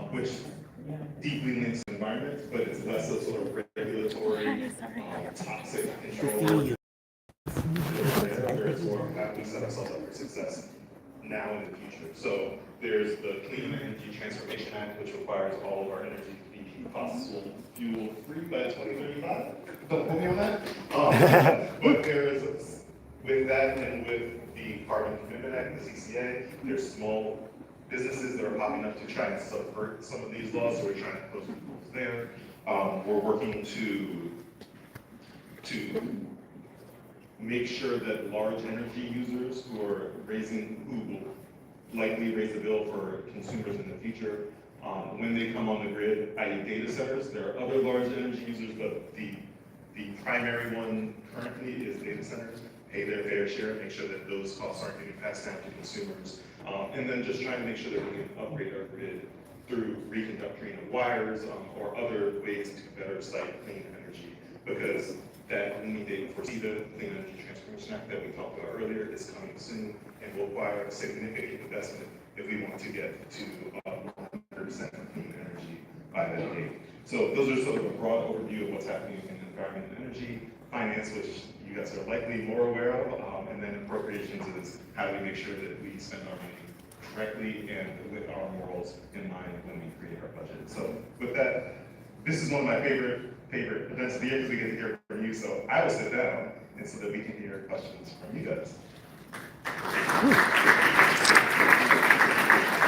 which deeply links to the environment, but it's less of sort of regulatory, toxic control. Whereas more how we set ourselves up for success now and in the future. So there's the Clean Energy Transformation Act, which requires all of our energy to be fossil fuel free by 2035. Don't quote me on that. But there's, with that and with the Carbon Commitment Act, the CCA, there's small businesses that are popping up to try and subvert some of these laws, so we're trying to close the rules there. We're working to make sure that large energy users who will likely raise the bill for consumers in the future, when they come on the grid, i.e. data centers, there are other large energy users, but the primary one currently is data centers, pay their fair share, make sure that those costs aren't getting passed down to consumers, and then just trying to make sure that we can upgrade our grid through reconductoring of wires or other ways to better site clean energy, because that we need to foresee the Clean Energy Transformation Act that we talked about earlier is coming soon and will require a significant investment if we want to get to 100% clean energy by that date. So those are sort of a broad overview of what's happening in environment and energy, finance, which you guys are likely more aware of, and then appropriations is how do we make sure that we spend our money correctly and with our morals in mind when we create our budget. So with that, this is one of my favorite events of the year because we get to hear from you. So I will sit down and so that we can hear questions from you guys.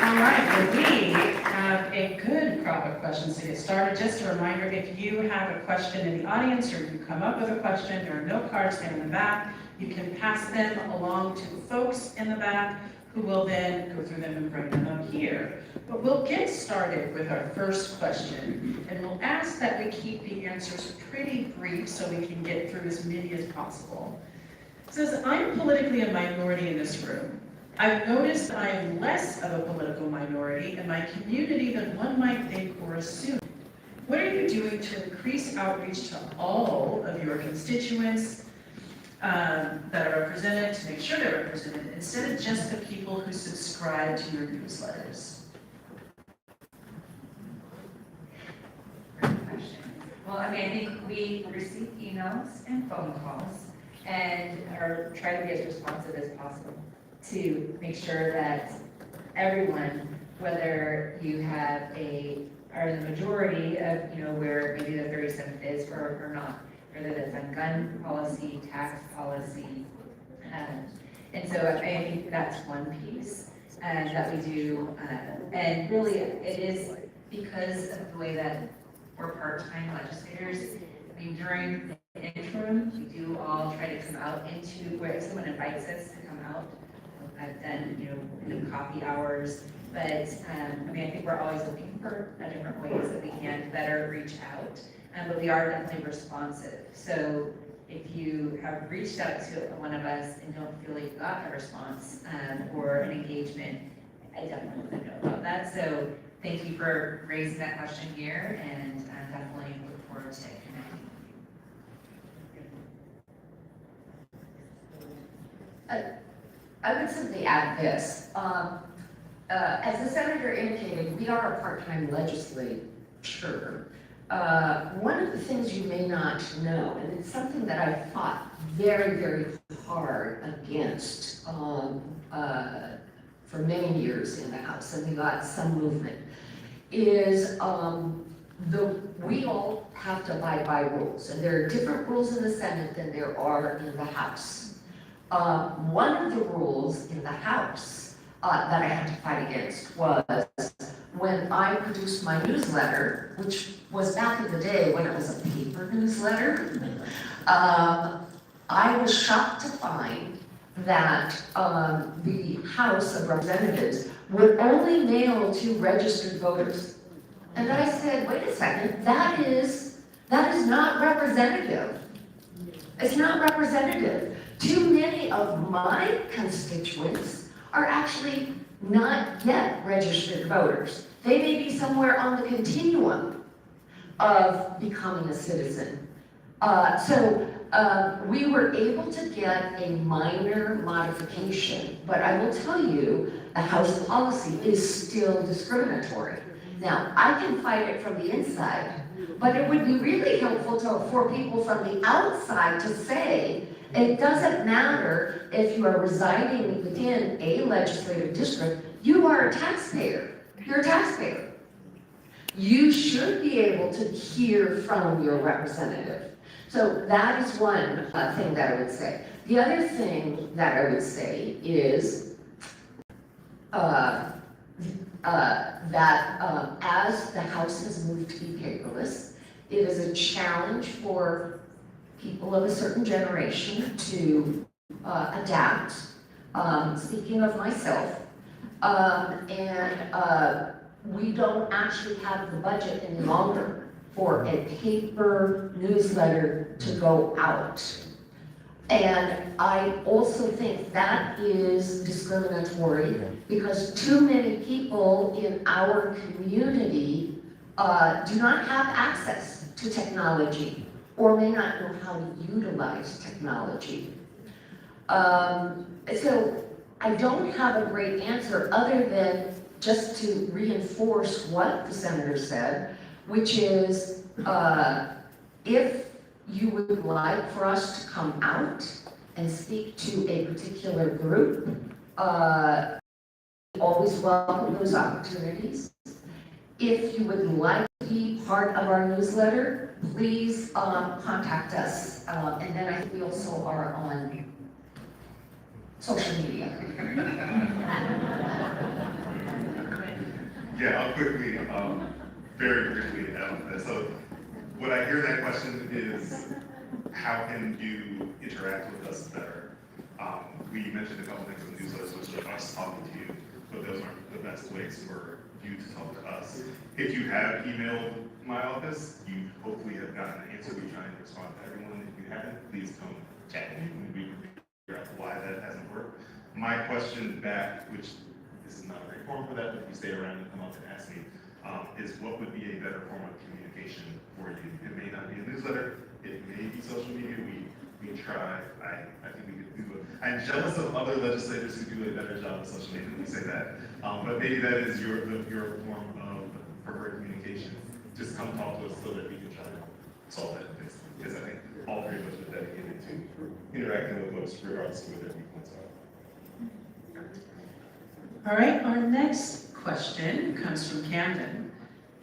All right, well, we have a good crop of questions to get started. Just a reminder, if you have a question in the audience or you come up with a question, there are note cards there in the back. You can pass them along to folks in the back who will then go through them and bring them up here. But we'll get started with our first question, and we'll ask that we keep the answers pretty brief so we can get through as many as possible. It says, I'm politically a minority in this room. I've noticed I am less of a political minority in my community than one might think or assume. What are you doing to increase outreach to all of your constituents that are represented, to make sure they're represented, instead of just the people who subscribe to your newsletters? Great question. Well, I think we receive emails and phone calls and are trying to be as responsive as possible to make sure that everyone, whether you are in the majority of, where maybe the 37th is or not, whether that's on gun policy, tax policy. And so I think that's one piece that we do. And really it is because of the way that we're part-time legislators. I mean, during the interim, we do all try to come out into where someone invites us to come out. I've done, coffee hours, but I think we're always looking for different ways that we can better reach out. But we are definitely responsive. So if you have reached out to one of us and don't feel like you got a response or an engagement, I definitely want to know about that. So thank you for raising that question here, and definitely look forward to connecting with you. I would simply add this. As the senator indicated, we are a part-time legislature. One of the things you may not know, and it's something that I've fought very, very hard against for many years in the House, and we got some movement, is we all have to abide by rules, and there are different rules in the Senate than there are in the House. One of the rules in the House that I had to fight against was when I produced my newsletter, which was back in the day when it was a paper newsletter. I was shocked to find that the House of Representatives would only mail to registered voters. And I said, wait a second, that is not representative. It's not representative. Too many of my constituents are actually not yet registered voters. They may be somewhere on the continuum of becoming a citizen. So we were able to get a minor modification, but I will tell you, the House policy is still discriminatory. Now, I can fight it from the inside, but it would be really helpful for people from the outside to say, it doesn't matter if you are residing within a legislative district, you are a taxpayer. You're a taxpayer. You should be able to hear from your representative. So that is one thing that I would say. The other thing that I would say is that as the House has moved to be paperless, it is a challenge for people of a certain generation to adapt. Speaking of myself, we don't actually have the budget any longer for a paper newsletter to go out. And I also think that is discriminatory because too many people in our community do not have access to technology or may not know how to utilize technology. So I don't have a great answer other than just to reinforce what the senator said, which is if you would like for us to come out and speak to a particular group, always welcome those opportunities. If you would like to be part of our newsletter, please contact us. And then I think we also are on social media. Yeah, I'll quickly, very quickly, so what I hear in that question is, how can you interact with us better? We mentioned a couple things in the newsletter, which are us talking to you, but those aren't the best ways for you to talk to us. If you have emailed my office, you hopefully have gotten an answer. We try and respond to everyone. If you haven't, please come chat with me and we can figure out why that hasn't worked. My question back, which this is not a great forum for that, but if you stay around and come up and ask me, is what would be a better form of communication for you? It may not be a newsletter, it may be social media. We try. I think we could do it. I'm jealous of other legislators who do a better job of social media. Let me say that. But maybe that is your form of preferred communication. Just come talk to us so that we can try to solve that. Because I think all three of us are dedicated to interacting with folks regardless of what their viewpoints are. All right, our next question comes from Camden.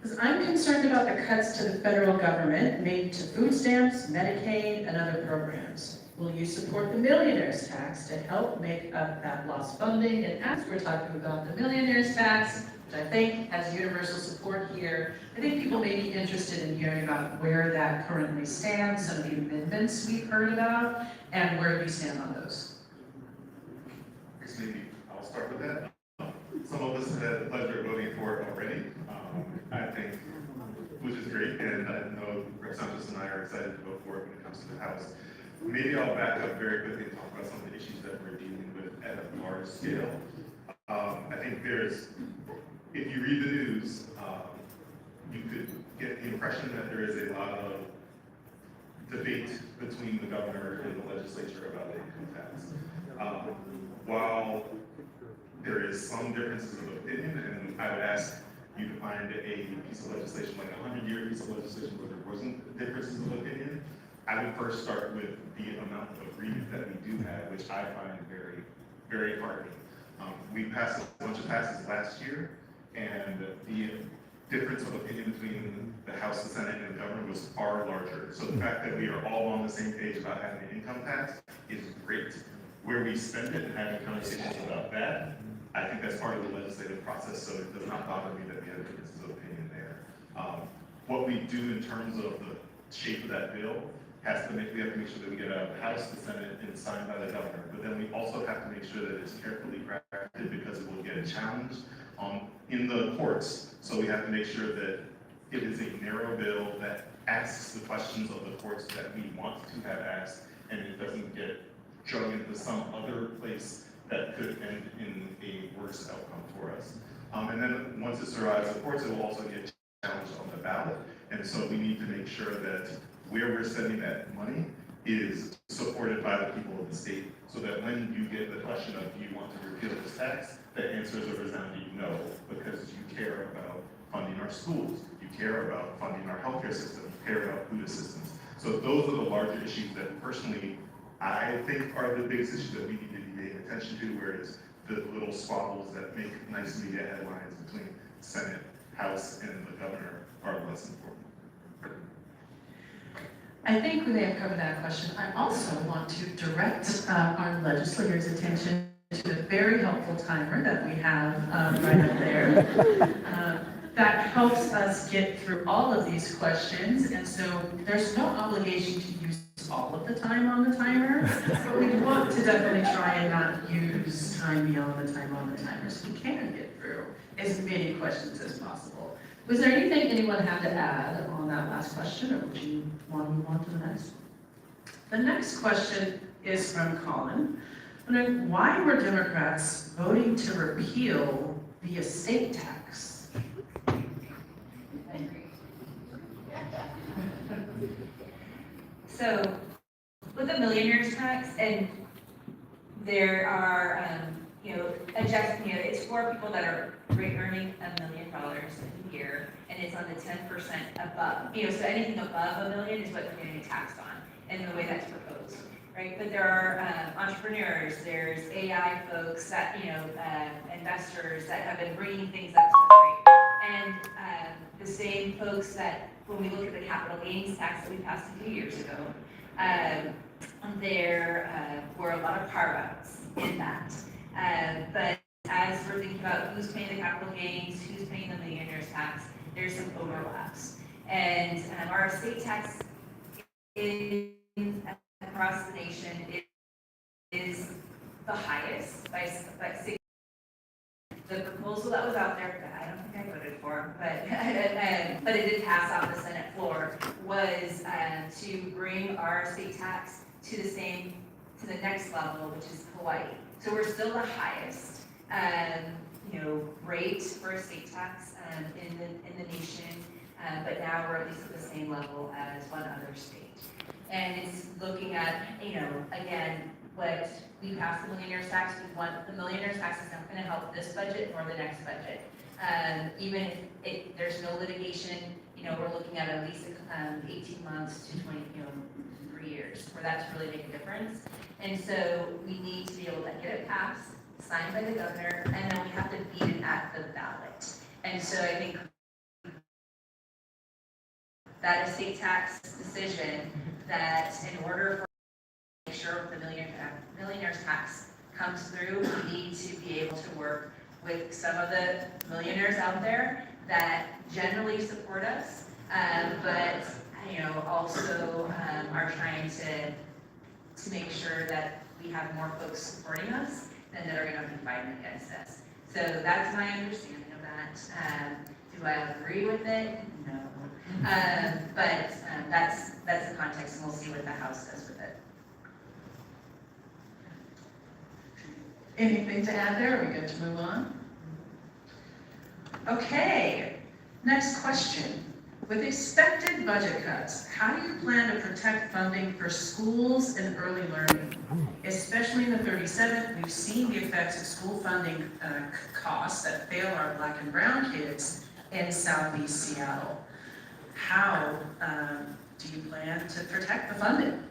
Because I'm concerned about the cuts to the federal government made to food stamps, Medicaid, and other programs. Will you support the millionaire's tax to help make up that lost funding? And as we're talking about the millionaire's tax, which I think has universal support here, I think people may be interested in hearing about where that currently stands, some of the amendments we've heard about, and where we stand on those. Maybe I'll start with that. Some of us have had the pleasure of voting for it already, I think, which is great, and I know Representative Santos and I are excited to vote for it when it comes to the House. Maybe I'll back up very quickly and talk about some of the issues that we're dealing with at a large scale. I think if you read the news, you could get the impression that there is a lot of debate between the governor and the legislature about the income tax. While there is some differences of opinion, and I would ask you to find a piece of legislation, like a 100-year piece of legislation where there wasn't differences of opinion, I would first start with the amount of agreement that we do have, which I find very, very heartening. We passed a bunch of passes last year, and the difference of opinion between the House, the Senate, and the governor was far larger. So the fact that we are all on the same page about having an income tax is great. Where we spend it and having conversations about that, I think that's part of the legislative process, so it does not bother me that we have differences of opinion there. What we do in terms of the shape of that bill we have to make sure that we get out of the House, the Senate, and signed by the governor. But then we also have to make sure that it's carefully crafted because it will get challenged in the courts. So we have to make sure that it is a narrow bill that asks the questions of the courts that we want to have asked, and it doesn't get drug into some other place that could end in a worse outcome for us. And then once it arrives the courts, it will also get challenged on the ballot. And so we need to make sure that where we're spending that money is supported by the people of the state, so that when you get the question of do you want to repeal this tax, the answer is a resounding no, because you care about funding our schools, you care about funding our healthcare system, you care about food assistance. So those are the larger issues that personally I think are the biggest issues that we need to be paying attention to, whereas the little squabbles that make nice media headlines between Senate, House, and the governor are less important. I think we may have covered that question. I also want to direct our legislators' attention to the very helpful timer that we have right up there. That helps us get through all of these questions, and so there's no obligation to use all of the time on the timer, but we want to definitely try and not use time beyond the time on the timer so we can get through as many questions as possible. Was there anything anyone had to add on that last question, or would you want to move on to the next? The next question is from Colin. Wondering, why were Democrats voting to repeal the estate tax? So with the millionaire's tax, and there are, it's for people that are earning $1 million a year, and it's on the 10% above. So anything above $1 million is what they're getting taxed on, and the way that's proposed, right? But there are entrepreneurs, there's AI folks that, investors that have been bringing things up to the rate. And the same folks that, when we look at the capital gains tax that we passed a few years ago, there were a lot of carve-outs in that. But as we're thinking about who's paying the capital gains, who's paying the millionaire's tax, there's some overlaps. And our estate tax across the nation is the highest by 6. The proposal that was out there, that I don't think I voted for, but it did pass off the Senate floor, was to bring our estate tax to the next level, which is Hawaii. So we're still the highest, rate for estate tax in the nation, but now we're at least at the same level as one other state. And it's looking at, again, what we passed the millionaire's tax, we want the millionaire's tax is not going to help this budget nor the next budget. Even if there's no litigation, we're looking at least 18 months to 3 years where that's really make a difference. And so we need to be able to get it passed, signed by the governor, and then we have to beat it at the ballot. And so I think that estate tax decision, that in order for make sure the millionaire's tax comes through, we need to be able to work with some of the millionaires out there that generally support us, but also are trying to make sure that we have more folks supporting us than that are going to be fighting against us. So that's my understanding of that. Do I agree with it? No. But that's the context, and we'll see what the House does with it. Anything to add there? Are we good to move on? Okay, next question. With expected budget cuts, how do you plan to protect funding for schools and early learning? Especially in the 37th, we've seen the effects of school funding costs that fail our Black and brown kids in Southeast Seattle. How do you plan to protect the funding?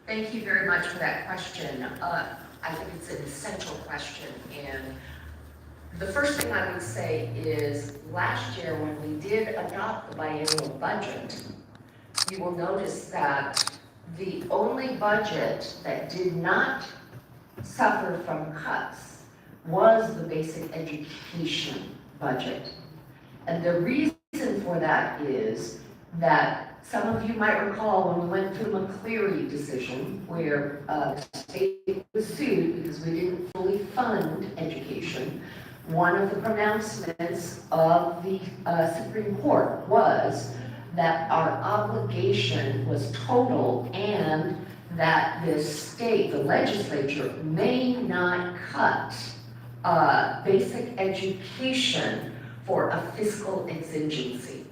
Thank you very much for that question. I think it's an essential question, and the first thing I would say is last year when we did adopt the biennial budget, you will notice that the only budget that did not suffer from cuts was the basic education budget. And the reason for that is that some of you might recall when we went through the McCleary decision where the state was sued because we didn't fully fund education. One of the pronouncements of the Supreme Court was that our obligation was total and that the state, the legislature, may not cut basic education for a fiscal exigency.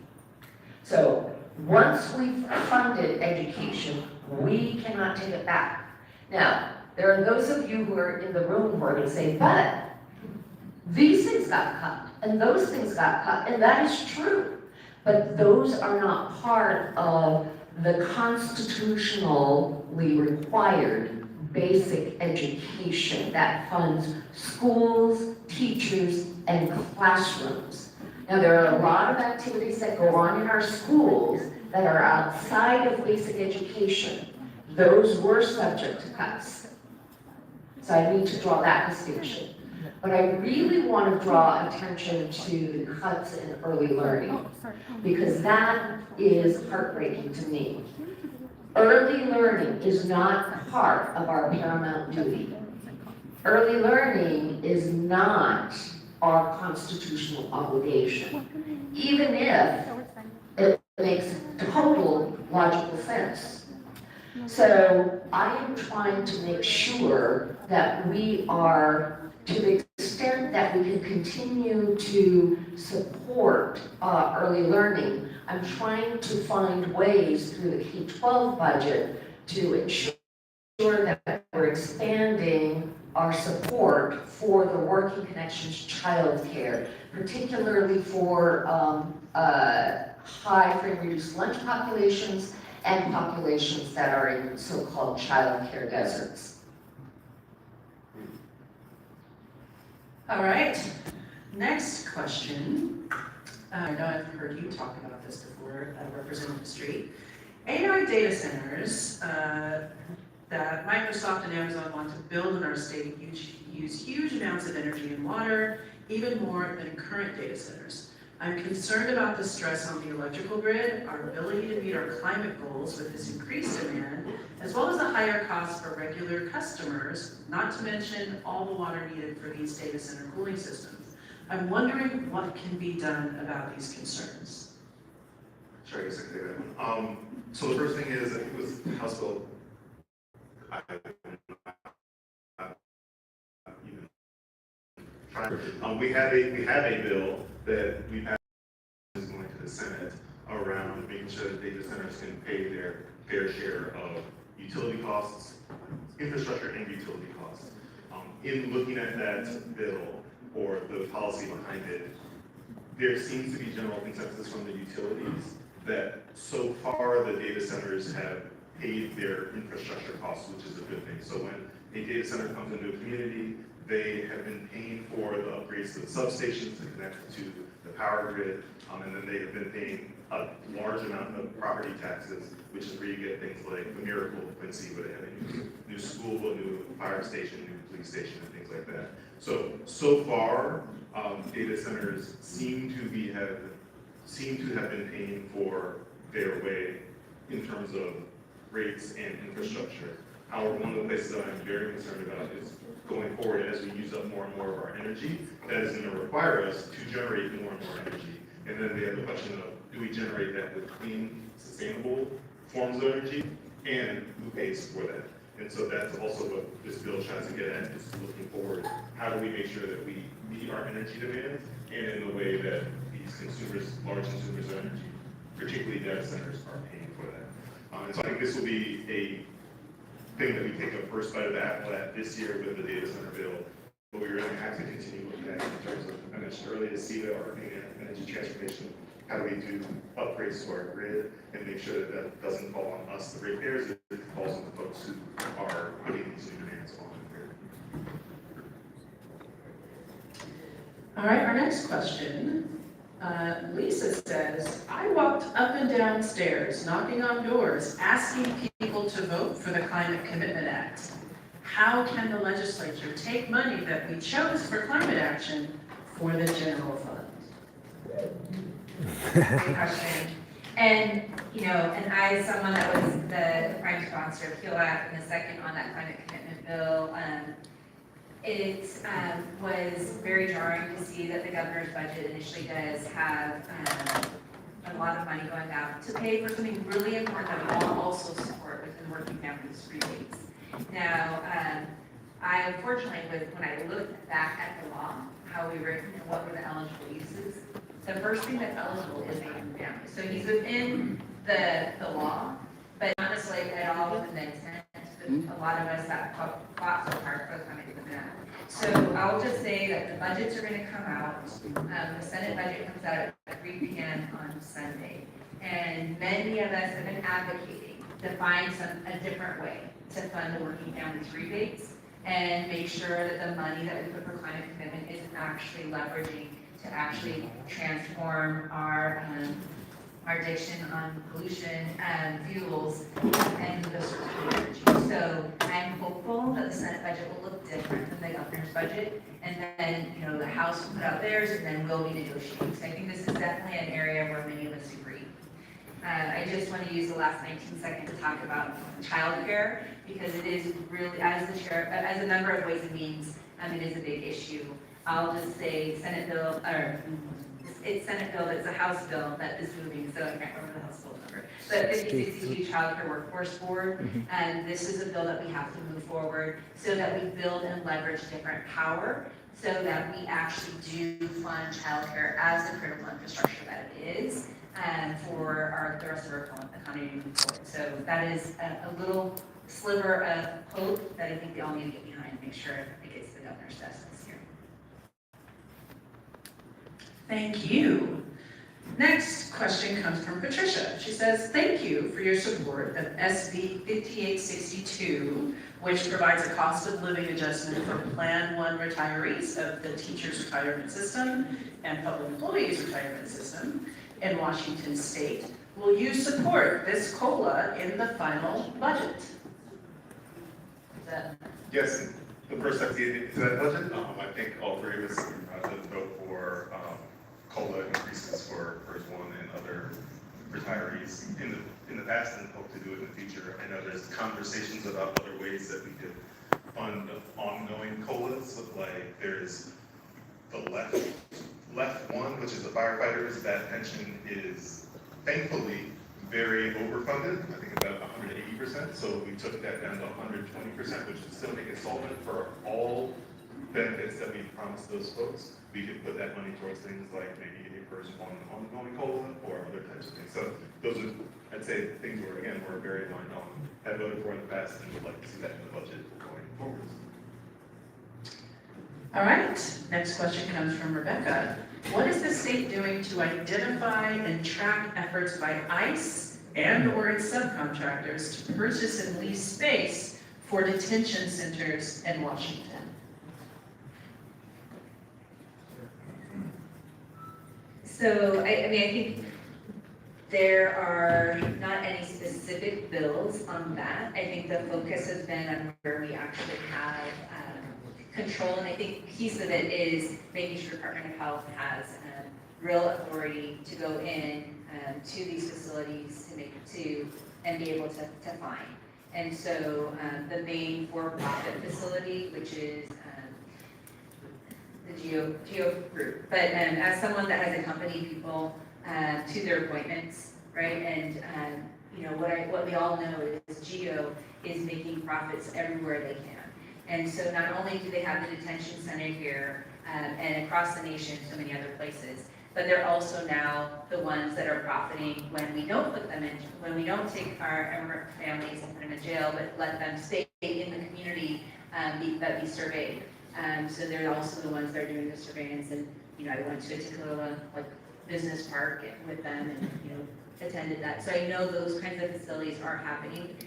So once we've funded education, we cannot take it back. Now, there are those of you who are in the room who are going to say, but these things got cut, And those things got cut, and that is true. But those are not part of the constitutionally required basic education that funds schools, teachers, and classrooms. Now, there are a lot of activities that go on in our schools that are outside of basic education. Those were subject to cuts. So I need to draw that distinction. But I really want to draw attention to the cuts in early learning, because that is heartbreaking to me. Early learning is not part of our paramount duty. Early learning is not our constitutional obligation, even if it makes total logical sense. So I am trying to make sure that we are, to the extent that we can continue to support early learning, I'm trying to find ways through the K-12 budget to ensure that we're expanding our support for the Working Connections childcare, particularly for high frame reduced lunch populations and populations that are in so-called childcare deserts. All right, next question. I know I've heard you talk about this before, Representative Street. AI data centers that Microsoft and Amazon want to build in our state use huge amounts of energy and water, even more than current data centers. I'm concerned about the stress on the electrical grid, our ability to meet our climate goals with this increased demand, as well as the higher costs for regular customers, not to mention all the water needed for these data center cooling systems. I'm wondering what can be done about these concerns. Sure, I guess I can do that. So the first thing is, I think it was House Bill. We have a bill that we passed is going to the Senate around making sure that data centers can pay their fair share of utility costs, infrastructure and utility costs. In looking at that bill or the policy behind it, there seems to be general consensus from the utilities that so far the data centers have paid their infrastructure costs, which is a good thing. So when a data center comes into a community, they have been paying for the upgrades to the substations to connect to the power grid, and then they have been paying a large amount of property taxes, which is where you get things like the Miracle of Quincy, where they have a new school, a new fire station, a new police station, and things like that. So far, data centers seem to have been paying for their way in terms of rates and infrastructure. However, one of the places that I'm very concerned about is going forward as we use up more and more of our energy, that is going to require us to generate more and more energy. And then we have the question of, do we generate that with clean, sustainable forms of energy, and who pays for that? And so that's also what this bill tries to get at, is looking forward. How do we make sure that we meet our energy demands, and in the way that these consumers, large consumers of energy, particularly data centers, are paying for that? And so I think this will be a thing that we take a first bite of the apple at this year with the data center bill, but we really have to continue looking at it in terms of, I mentioned earlier, CETA, our energy transformation. How do we do upgrades to our grid and make sure that that doesn't fall on us, the ratepayers, it falls on the folks who are putting these new demands on the grid. All right, our next question. Lisa says, I walked up and down stairs, knocking on doors, asking people to vote for the Climate Commitment Act. How can the legislature take money that we chose for climate action for the general fund? Great question. And, and I, as someone that was the prime sponsor of HEAL-Act and the second on that climate commitment bill, it was very jarring to see that the governor's budget initially does have a lot of money going out to pay for something really important that we all also support within working families' rebates. Now, I unfortunately, when I looked back at the law, how we written and what were the eligible uses, the first thing that's eligible is working families. So he's within the law, but not necessarily at all within the intent. A lot of us that fought so hard for the climate commitment. So I'll just say that the budgets are gonna come out, the Senate budget comes out at 3 p.m. on Sunday. And many of us have been advocating to find a different way to fund the working families rebates and make sure that the money that we put for climate commitment is actually leveraging to actually transform our addiction on pollution and fuels and the source of energy. So I'm hopeful that the Senate budget will look different than the governor's budget, and then, the House will put out theirs, and then we'll be negotiating. So I think this is definitely an area where many of us agree. I just want to use the last 19 seconds to talk about childcare, because it is really, as a member of Ways and Means, it is a big issue. I'll just say Senate bill, it's Senate bill, but it's a House bill that is moving, so I can't remember the House bill number. But 5062 Child Care Workforce Board, and this is a bill that we have to move forward so that we build and leverage different power, so that we actually do fund childcare as the critical infrastructure that it is, for the rest of our economy moving forward. So that is a little sliver of hope that I think we all need to get behind, make sure it gets to the governor's desk this year. Thank you. Next question comes from Patricia. She says, thank you for your support of SB 5862, which provides a cost of living adjustment for Plan 1 retirees of the Teachers Retirement System and Public Employees Retirement System in Washington State. Will you support this COLA in the final budget? Yes, the first I see it is that budget. I think all three of us should vote for COLA increases for First One and other retirees in the past, and hope to do it in the future. I know there's conversations about other ways that we could fund ongoing COLAs, like there's the left one, which is the firefighters. That pension is thankfully very overfunded, I think about 180%, so we took that down to 120%, which would still make it solvent for all benefits that we promised those folks. We could put that money towards things like maybe a First One ongoing COLA or other types of things. So those are, I'd say, things where, again, we're very aligned on, have voted for in the past, and would like to see that in the budget going forward. All right, next question comes from Rebecca. What is the state doing to identify and track efforts by ICE and/or its subcontractors to purchase and lease space for detention centers in Washington? So, I think there are not any specific bills on that. I think the focus has been on where we actually have control, and I think piece of it is making sure Department of Health has real authority to go in to these facilities and be able to find. And so the main for-profit facility, which is the GEO group, but as someone that has accompanied people to their appointments, right, and what we all know is GEO is making profits everywhere they can. And so not only do they have the detention center here and across the nation, so many other places, but they're also now the ones that are profiting when we don't put them in, when we don't take our immigrant families and put them in jail, but let them stay in the community that be surveyed. So they're also the ones that are doing the surveillance. And I went to a Tacoma business park with them and attended that. So I know those kinds of facilities are happening.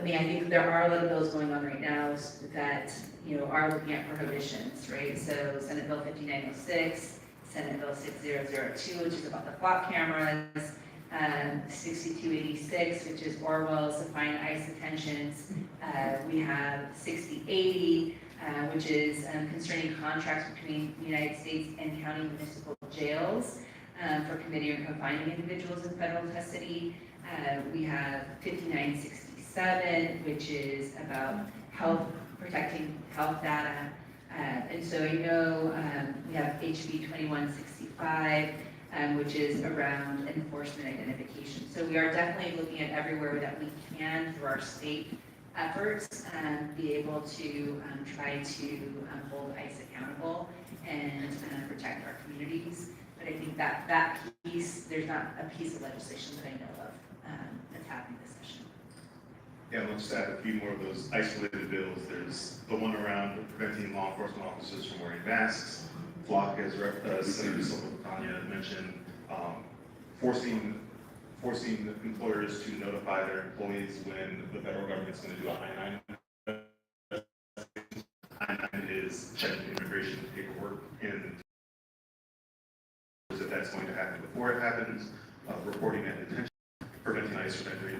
I think there are a lot of bills going on right now that, are looking at prohibitions, right? So Senate Bill 5906, Senate Bill 6002, which is about the flock cameras, 6286, which is Orwell's defined ICE detentions. We have 6080, which is concerning contracts between the United States and county municipal jails for committing or confining individuals in federal custody. We have 5967, which is about protecting health data. And so I know we have HB 2165, which is around enforcement identification. So we are definitely looking at everywhere that we can through our state efforts and be able to try to hold ICE accountable and protect our communities. But I think that piece, there's not a piece of legislation that I know of that's happening this session. Yeah, let's just add a few more of those isolated bills. There's the one around preventing law enforcement officers from wearing masks. Flock, as Senator Saldaña mentioned, forcing employers to notify their employees when the federal government's going to do a I-9. I-9 is checking immigration paperwork, and if that's going to happen before it happens, reporting at detention, preventing ICE from entering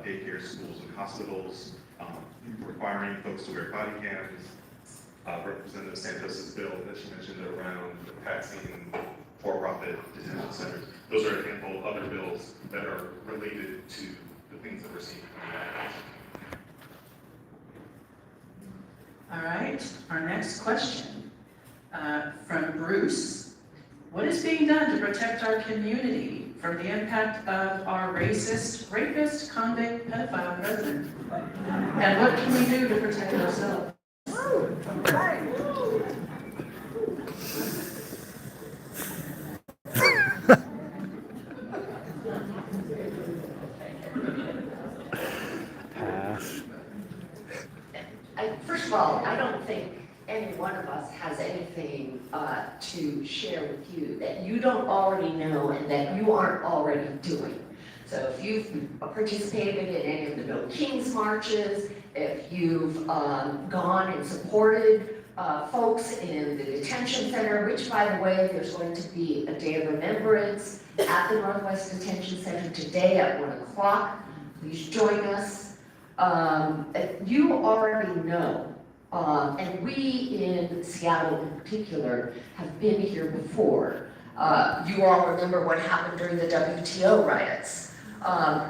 daycare, schools, and hospitals, requiring folks to wear body cams. Representative Santos's bill that she mentioned around taxing for-profit detention centers. Those are a handful of other bills that are related to the things that we're seeing. All right, our next question from Bruce. What is being done to protect our community from the impact of our racist, rapist, convict, pedophile president? And what can we do to protect ourselves? First of all, I don't think any one of us has anything to share with you that you don't already know and that you aren't already doing. So if you've participated in any of the No Kings marches, if you've gone and supported folks in the detention center, which, by the way, there's going to be a day of remembrance at the Northwest Detention Center today at 1 o'clock. Please join us. You already know, and we in Seattle in particular have been here before. You all remember what happened during the WTO riots.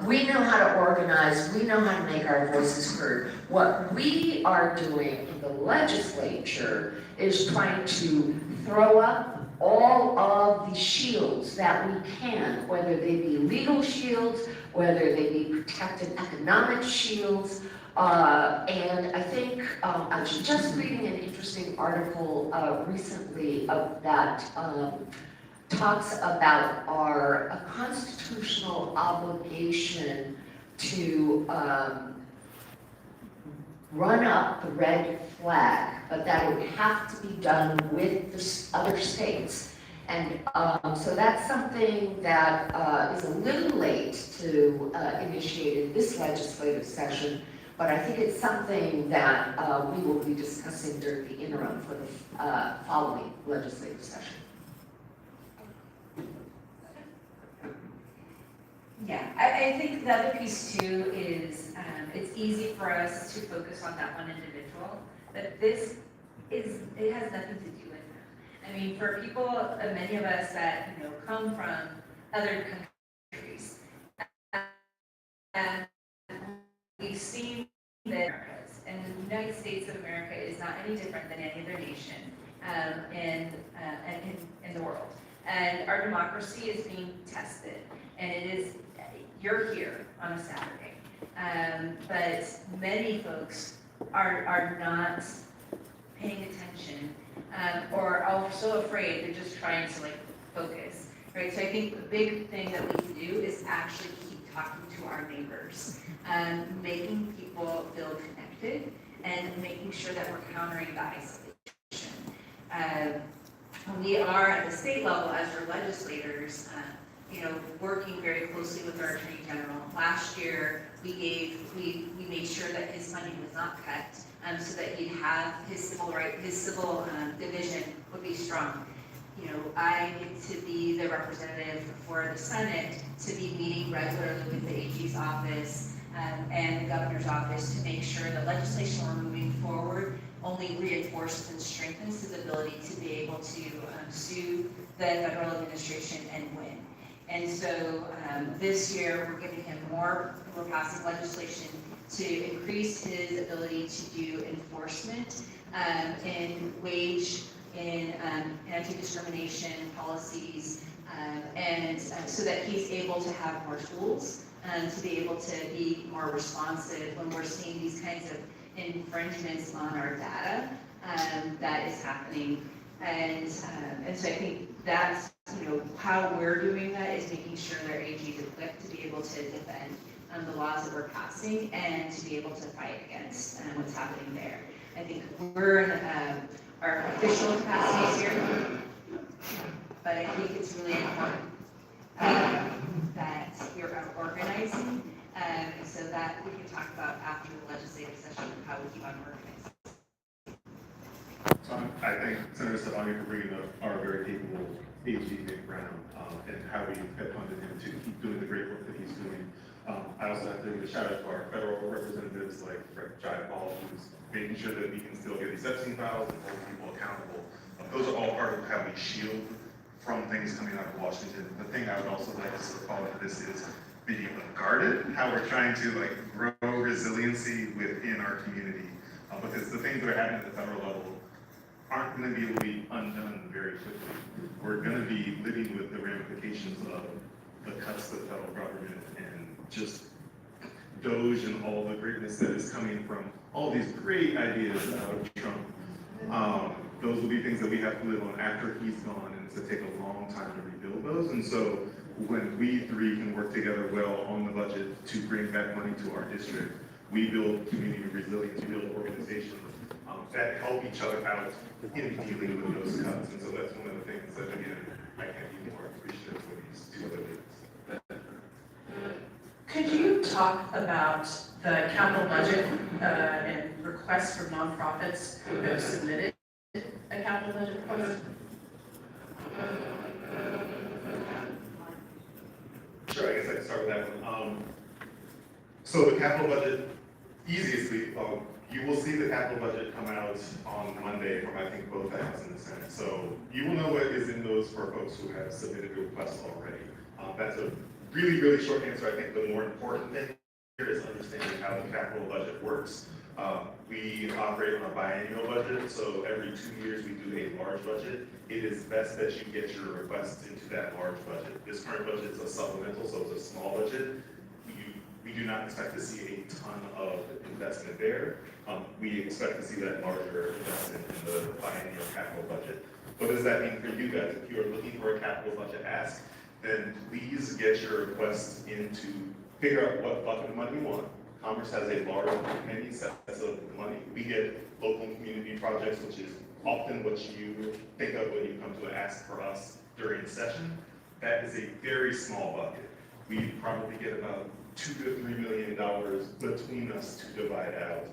We know how to organize, we know how to make our voices heard. What we are doing in the legislature is trying to throw up all of the shields that we can, whether they be legal shields, whether they be protected economic shields. And I think I was just reading an interesting article recently that talks about our constitutional obligation to run up the red flag, but that it would have to be done with the other states. And so that's something that is a little late to initiate in this legislative session, but I think it's something that we will be discussing during the interim for the following legislative session. Yeah, I think the other piece too is it's easy for us to focus on that one individual, but this it has nothing to do with them. I mean, for people, many of us that come from other countries, and we've seen that and the United States of America is not any different than any other nation in the world. And our democracy is being tested, and it is, you're here on a Saturday. But many folks are not paying attention, or are so afraid they're just trying to focus, right? So I think the big thing that we can do is actually keep talking to our neighbors, making people feel connected, and making sure that we're countering the isolation. We are at the state level as our legislators, working very closely with our Attorney General. Last year, we made sure that his funding was not cut, so that he'd have his civil division would be strong. I get to be the representative for the Senate to be meeting regularly with the AG's office and the governor's office to make sure the legislation we're moving forward only reinforces and strengthens his ability to be able to sue the federal administration and win. And so this year, we're passing legislation to increase his ability to do enforcement in wage, in anti-discrimination policies, and so that he's able to have more tools to be able to be more responsive when we're seeing these kinds of infringements on our data that is happening. And so I think that's, how we're doing that is making sure their AG is equipped to be able to defend the laws that we're passing and to be able to fight against what's happening there. I think we're in our official capacities here, but I think it's really important that we're organizing, so that we can talk about after the legislative session how we keep on organizing. So I thank Senator Saldaña for bringing up our very capable AG Nick Brown, and how we have funded him to keep doing the great work that he's doing. I also have to give a shout out to our federal representatives like Rep. Jai Paul, who's making sure that we can still get exception files and hold people accountable. Those are all part of how we shield from things coming out of Washington. The thing I would also like to sort of call into this is being guarded, how we're trying to grow resiliency within our community, because the things that are happening at the federal level aren't going to be able to be undone very quickly. We're going to be living with the ramifications of the cuts to the federal government and just DOGE and all the greatness that is coming from all these great ideas out of Trump. Those will be things that we have to live on after he's gone, and it's going to take a long time to rebuild those. And so when we three can work together well on the budget to bring back money to our district, we build community resilience, we build organizations that help each other out in dealing with those cuts. And so that's one of the things that, again, I can't be more appreciative for these two other things. Could you talk about the capital budget and requests from nonprofits who have submitted a capital budget request? Sure, I guess I can start with that one. So the capital budget, easiestly, you will see the capital budget come out on Monday from, I think, both the House and the Senate. So you will know what is in those for folks who have submitted requests already. That's a really, really short answer. I think the more important thing here is understanding how the capital budget works. We operate on a biannual budget, so every 2 years we do a large budget. It is best that you get your requests into that large budget. This current budget is a supplemental, so it's a small budget. We do not expect to see a ton of investment there. We expect to see that larger investment in the biennial capital budget. What does that mean for you guys? If you are looking for a capital budget ask, then please get your requests into, figure out what bucket of money you want. Commerce has a large, many sets of money. We get local and community projects, which is often what you think of when you come to ask for us during session. That is a very small bucket. We probably get about $2 to $3 million between us to divide out.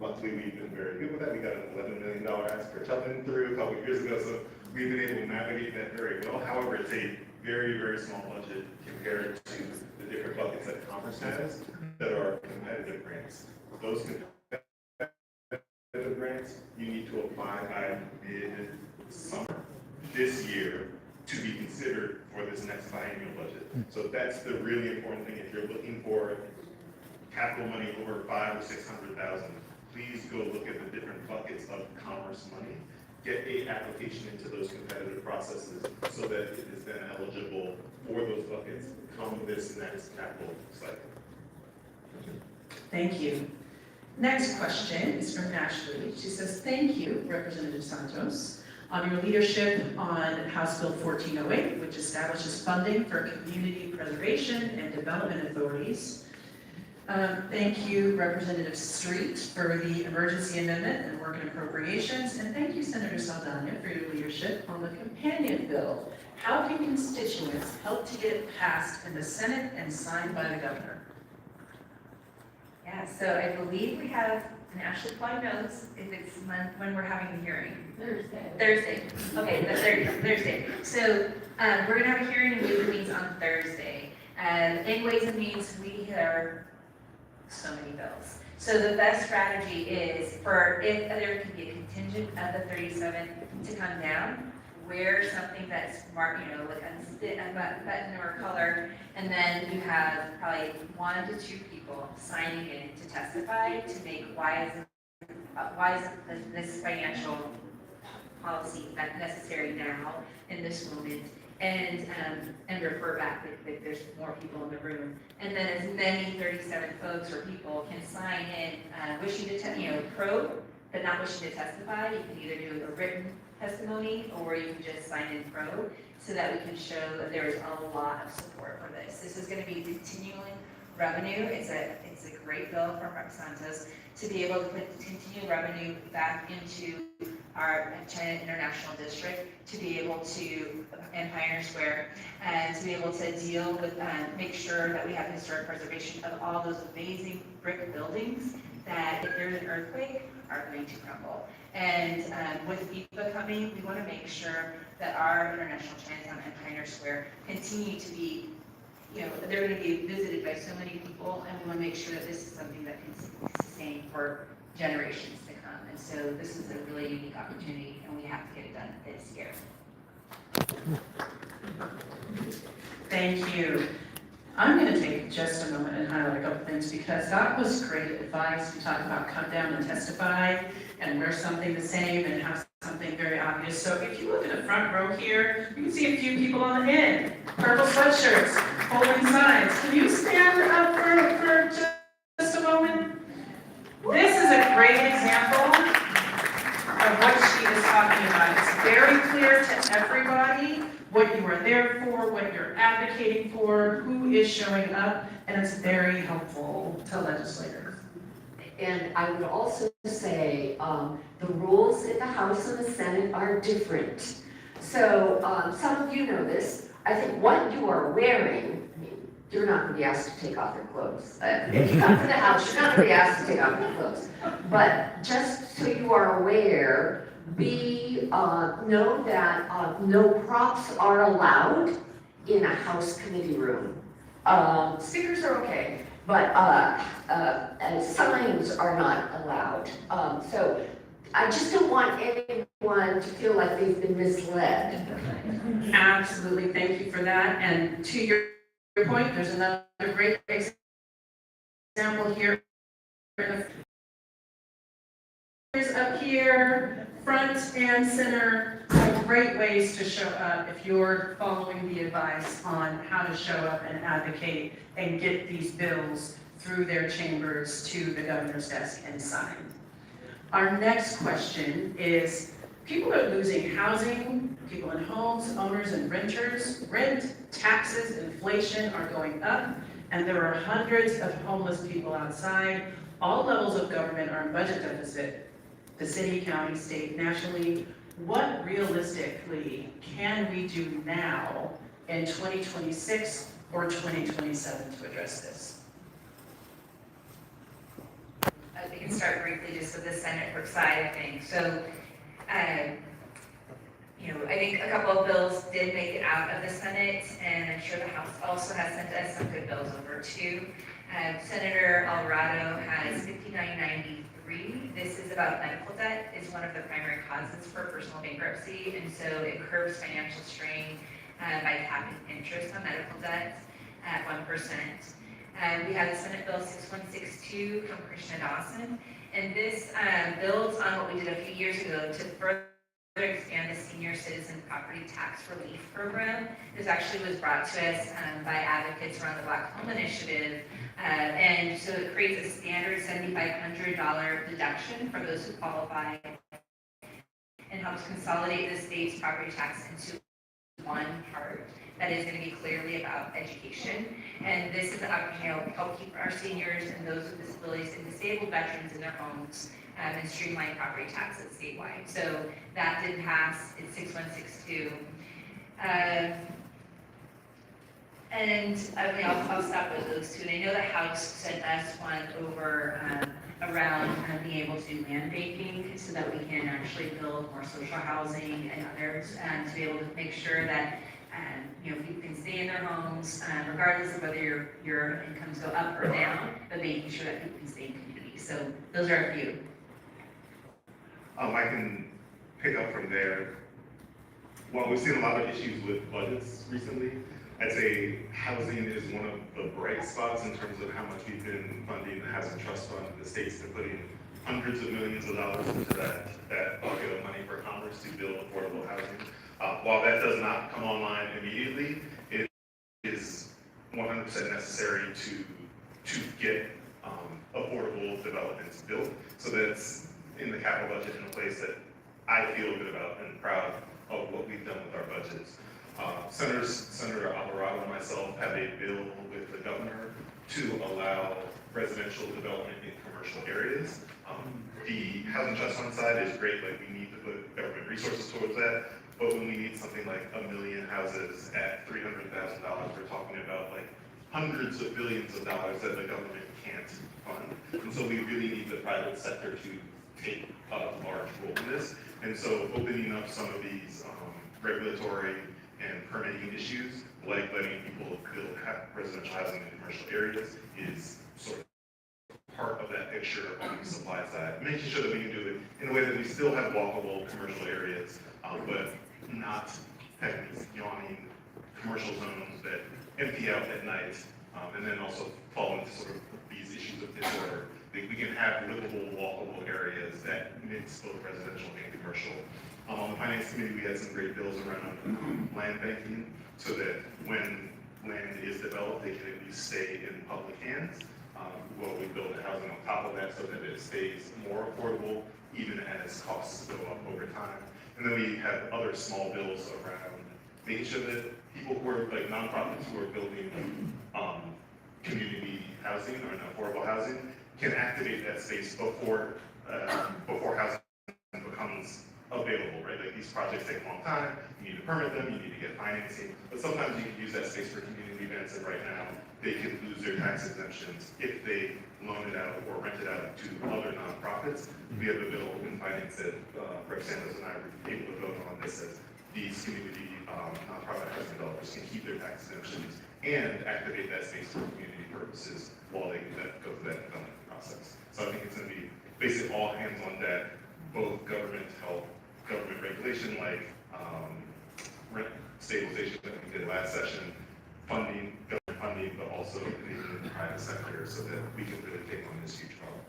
Luckily, we've been very good with that. We got an $11 million ask for Tubman through a couple of years ago, so we've been able to navigate that very well. However, it's a very, very small budget compared to the different buckets that Commerce has that are competitive grants. Those competitive grants, you need to apply by mid-summer this year to be considered for this next biennial budget. So that's the really important thing. If you're looking for capital money over $500,000 or $600,000, please go look at the different buckets of Commerce money. Get a application into those competitive processes so that it is then eligible for those buckets come this next capital cycle. Thank you. Next question is from Ashley. She says, thank you, Representative Santos, on your leadership on House Bill 1408, which establishes funding for community preservation and development authorities. Thank you, Representative Street, for the emergency amendment and work and appropriations. And thank you, Senator Saldaña, for your leadership on the companion bill. How can constituents help to get it passed in the Senate and signed by the governor? Yeah, so I believe we have, and Ashley probably knows if it's when we're having the hearing. Thursday. Okay, Thursday. So we're gonna have a hearing in Ways and Means on Thursday. In Ways and Means, we are so many bills. So the best strategy is for if there could be a contingent of the 37 to come down, wear something that's marked, like a button or color, and then you have probably 1 to 2 people signing in to testify to make why is this financial policy necessary now in this moment, and refer back if there's more people in the room. And then as many 37 folks or people can sign in, wishing to, pro, but not wishing to testify. You can either do a written testimony, or you can just sign in pro, so that we can show that there's a lot of support for this. This is gonna be continuing revenue. It's a great bill from Santos to be able to put continued revenue back into our China International District, to be able to, and Pioneer Square, and to be able to deal with, make sure that we have historic preservation of all those amazing brick buildings that if there's an earthquake, are going to crumble. And with FIFA coming, we want to make sure that our International Chinatown and Pioneer Square continue to be, they're going to be visited by so many people, and we want to make sure that this is something that can sustain for generations to come. And so this is a really unique opportunity, and we have to get it done this year. Thank you. I'm going to take just a moment and highlight a couple things because that was great advice. You talk about come down and testify and wear something the same and have something very obvious. So if you look at the front row here, you can see a few people on the end, purple sweatshirts, holding signs. Can you stand up for just a moment? This is a great example of what she is talking about. It's very clear to everybody what you are there for, what you're advocating for, who is showing up, and it's very helpful to legislators. And I would also say, the rules in the House and the Senate are different. So, some of you know this. I think what you are wearing, I mean, you're not going to be asked to take off your clothes. If you come to the House, you're not going to be asked to take off your clothes. But just so you are aware, know that no props are allowed in a House committee room. Stickers are okay, but signs are not allowed. So I just don't want anyone to feel like they've been misled. Absolutely, thank you for that. And to your point, there's another great example here. Up here, front and center, are great ways to show up if you're following the advice on how to show up and advocate and get these bills through their chambers to the governor's desk and signed. Our next question is, people are losing housing, people in homes, owners and renters, rent, taxes, inflation are going up, and there are hundreds of homeless people outside. All levels of government are in budget deficit. The city, county, state, nationally. What realistically can we do now in 2026 or 2027 to address this? We can start briefly just with the Senate work side, I think. So, I think a couple of bills did make it out of the Senate, and I'm sure the House also has sent us some good bills over too. Senator Alvarado has 5993. This is about medical debt. It's one of the primary causes for personal bankruptcy, and so it curbs financial strain by capping interest on medical debt at 1%. We have the Senate Bill 6162 from Krishna Dawson, and this builds on what we did a few years ago to further expand the senior citizen property tax relief program. This actually was brought to us by advocates around the Black Home Initiative, and so it creates a standard $7,500 deduction for those who qualify and helps consolidate the state's property tax into one part that is going to be clearly about education. And this is an opportunity to help keep our seniors and those with disabilities and disabled veterans in their homes and streamline property taxes statewide. So that did pass. It's 6162. I'll stop with those two. And I know the House sent us one over around being able to do land banking so that we can actually build more social housing and others, to be able to make sure that people can stay in their homes regardless of whether your incomes go up or down, but making sure that people can stay in communities. So those are a few. I can pick up from there. While we've seen a lot of issues with budgets recently, I'd say housing is one of the bright spots in terms of how much we've been funding the Housing Trust Fund. The state's been putting hundreds of millions of dollars into that bucket of money for Congress to build affordable housing. While that does not come online immediately, it is 100% necessary to get affordable developments built. So that's in the capital budget in a place that I feel good about and proud of what we've done with our budgets. Senator Alvarado and myself have a bill with the governor to allow residential development in commercial areas. The housing trust fund side is great, like we need to put government resources towards that, but when we need something like 1 million houses at $300,000, we're talking about like hundreds of billions of dollars that the government can't fund. And so we really need the private sector to take a large role in this. And so opening up some of these regulatory and permitting issues, like letting people build residential housing in commercial areas, is sort of part of that picture on the supply side, making sure that we can do it in a way that we still have walkable commercial areas, but not having these yawning commercial zones that empty out at night, and then also fall into sort of these issues of disorder. We can have livable, walkable areas that mix both residential and commercial. On the finance committee, we had some great bills around land banking, so that when land is developed, they can at least stay in public hands. Well, we build the housing on top of that so that it stays more affordable, even as costs go up over time. And then we have other small bills around making sure that people who are like nonprofits who are building community housing or affordable housing can activate that space before housing becomes available, right? Like these projects take a long time, you need to permit them, you need to get financing, but sometimes you can use that space for community events, and right now they can lose their tax exemptions if they loan it out or rent it out to other nonprofits. We have a bill in finance that Rep. Santos and I were able to vote on. This says these community nonprofit housing developers can keep their tax exemptions and activate that space for community purposes while they go through that development process. So I think it's going to be basically all hands on deck, both government help, government regulation like rent stabilization that we did last session, funding, government funding, but also in the private sector so that we can really take on this huge problem.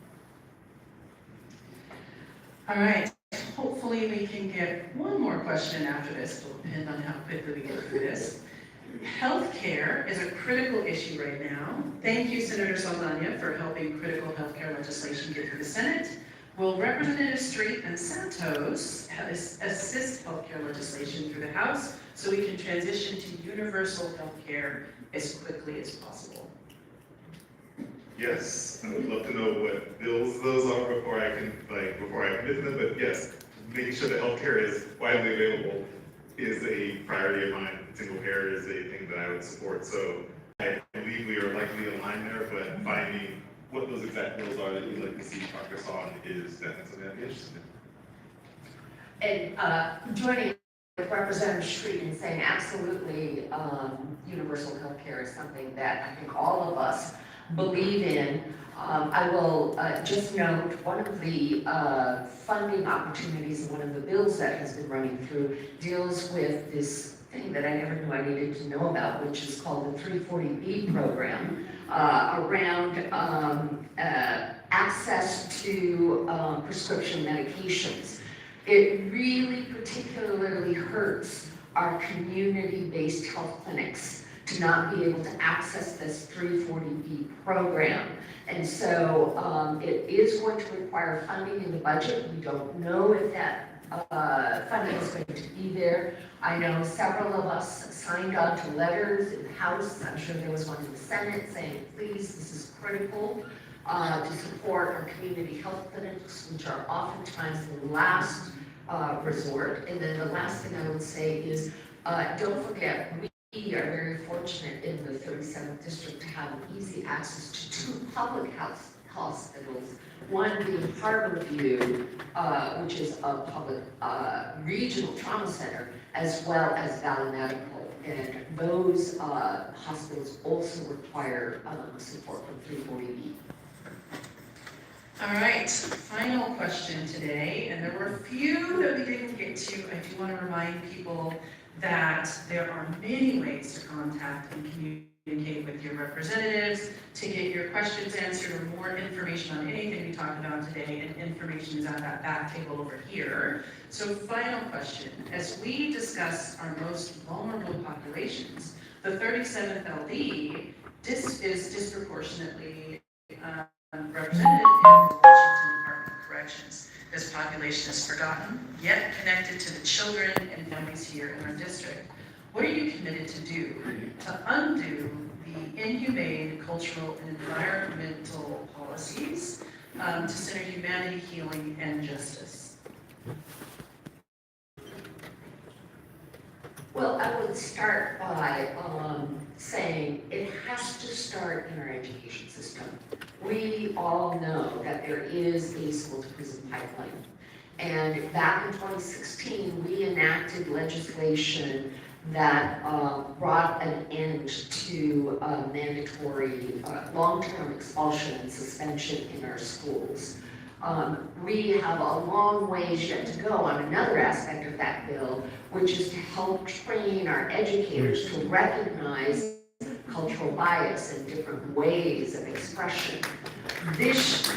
All right, hopefully we can get one more question after this. It'll depend on how quickly we get through this. Healthcare is a critical issue right now. Thank you, Senator Saldaña, for helping critical healthcare legislation get through the Senate. Will Representatives Street and Santos assist healthcare legislation through the House so we can transition to universal healthcare as quickly as possible? Yes, I would love to know what bills those are before I commit to them, but yes, making sure that healthcare is widely available is a priority of mine. Single payer is a thing that I would support. So I believe we are likely aligned there, but finding what those exact bills are that you'd like to see progress on is definitely something I'd be interested in. And joining with Representative Street and saying absolutely universal health care is something that I think all of us believe in. I will just note one of the funding opportunities and one of the bills that has been running through deals with this thing that I never knew I needed to know about, which is called the 340B program, around access to prescription medications. It really particularly hurts our community-based health clinics to not be able to access this 340B program. And so it is going to require funding in the budget. We don't know if that funding is going to be there. I know several of us signed on to letters in the House. I'm sure there was one in the Senate saying, please, this is critical to support our community health clinics, which are oftentimes the last resort. And then the last thing I would say is, don't forget, we are very fortunate in the 37th district to have easy access to 2 public health hospitals, one being Harborview, which is a public regional trauma center, as well as Valley Medical. And those hospitals also require support from 340B. All right, final question today, and there were a few that we didn't get to. I do want to remind people that there are many ways to contact and communicate with your representatives to get your questions answered or more information on anything we talked about today, and information is at that back table over here. So final question, as we discuss our most vulnerable populations, the 37th LD is disproportionately represented in the Washington department, correct? corrections. This population is forgotten, yet connected to the children and families here in our district. What are you committed to do to undo the inhumane cultural and environmental policies to center humanity, healing, and justice? Well, I would start by saying it has to start in our education system. We all know that there is a school-to-prison pipeline. And back in 2016, we enacted legislation that brought an end to mandatory long-term expulsion and suspension in our schools. We have a long ways yet to go on another aspect of that bill, which is to help train our educators to recognize cultural bias and different ways of expression. This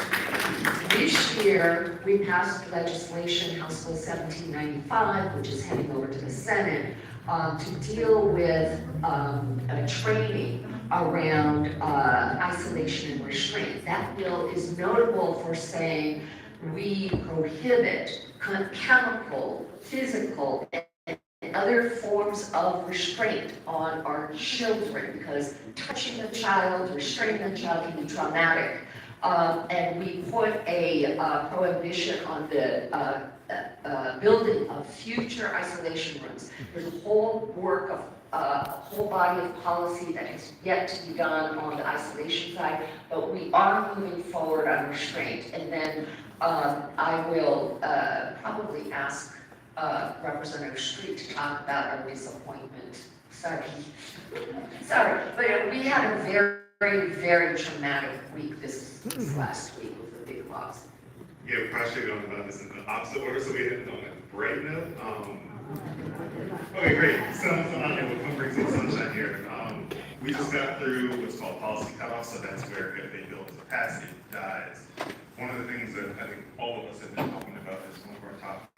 year, we passed legislation, House Bill 1795, which is heading over to the Senate, to deal with training around isolation and restraint. That bill is notable for saying we prohibit chemical, physical, and other forms of restraint on our children, because touching a child, restraining a child can be traumatic. And we put a prohibition on the building of future isolation rooms. There's a whole whole body of policy that has yet to be done on the isolation side, but we are moving forward on restraint. And then I will probably ask Representative Street to talk about our disappointment. Sorry, but we had a very traumatic week this last week with the big loss. Yeah, we probably should have gone about this in the opposite order, so we hit it on a bright note. Okay, great. So, what brings in sunshine here? We just got through what's called policy cutoff, so that's where if a bill is passed, it dies. One of the things that I think all of us have been talking about as one of our top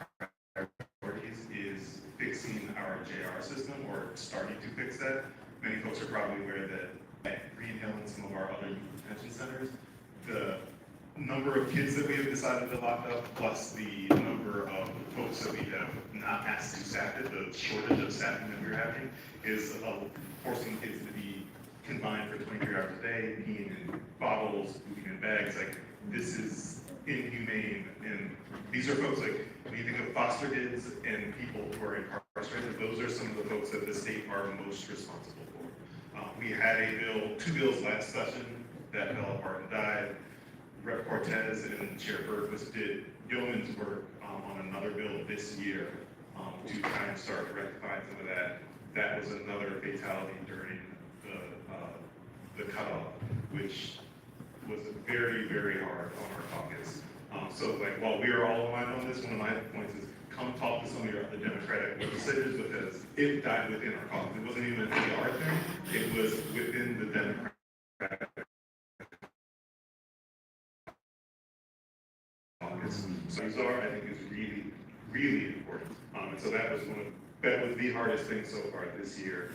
priorities is fixing our JR system, or starting to fix that. Many folks are probably aware that at Green Hill and some of our other youth detention centers, the number of kids that we have decided to lock up, plus the number of folks that we have not asked to staff it, the shortage of staffing that we're having, is forcing kids to be confined for 23 hours a day, peeing in bottles, pooping in bags. Like, this is inhumane. And these are folks, like, when you think of foster kids and people who are incarcerated, those are some of the folks that the state are most responsible for. We had two bills last session that fell apart and died. Rep. Cortez and Chair Bergquist did yeoman's work on another bill this year to try and start rectifying some of that. That was another fatality during the cutoff, which was very hard on our caucus. So, like, while we are all aligned on this, one of my points is come talk to some of your other Democratic legislators, because it died within our caucus. It wasn't even a PR thing. It was within the Democratic caucus. So I think is really important. And so that was the hardest thing so far this year,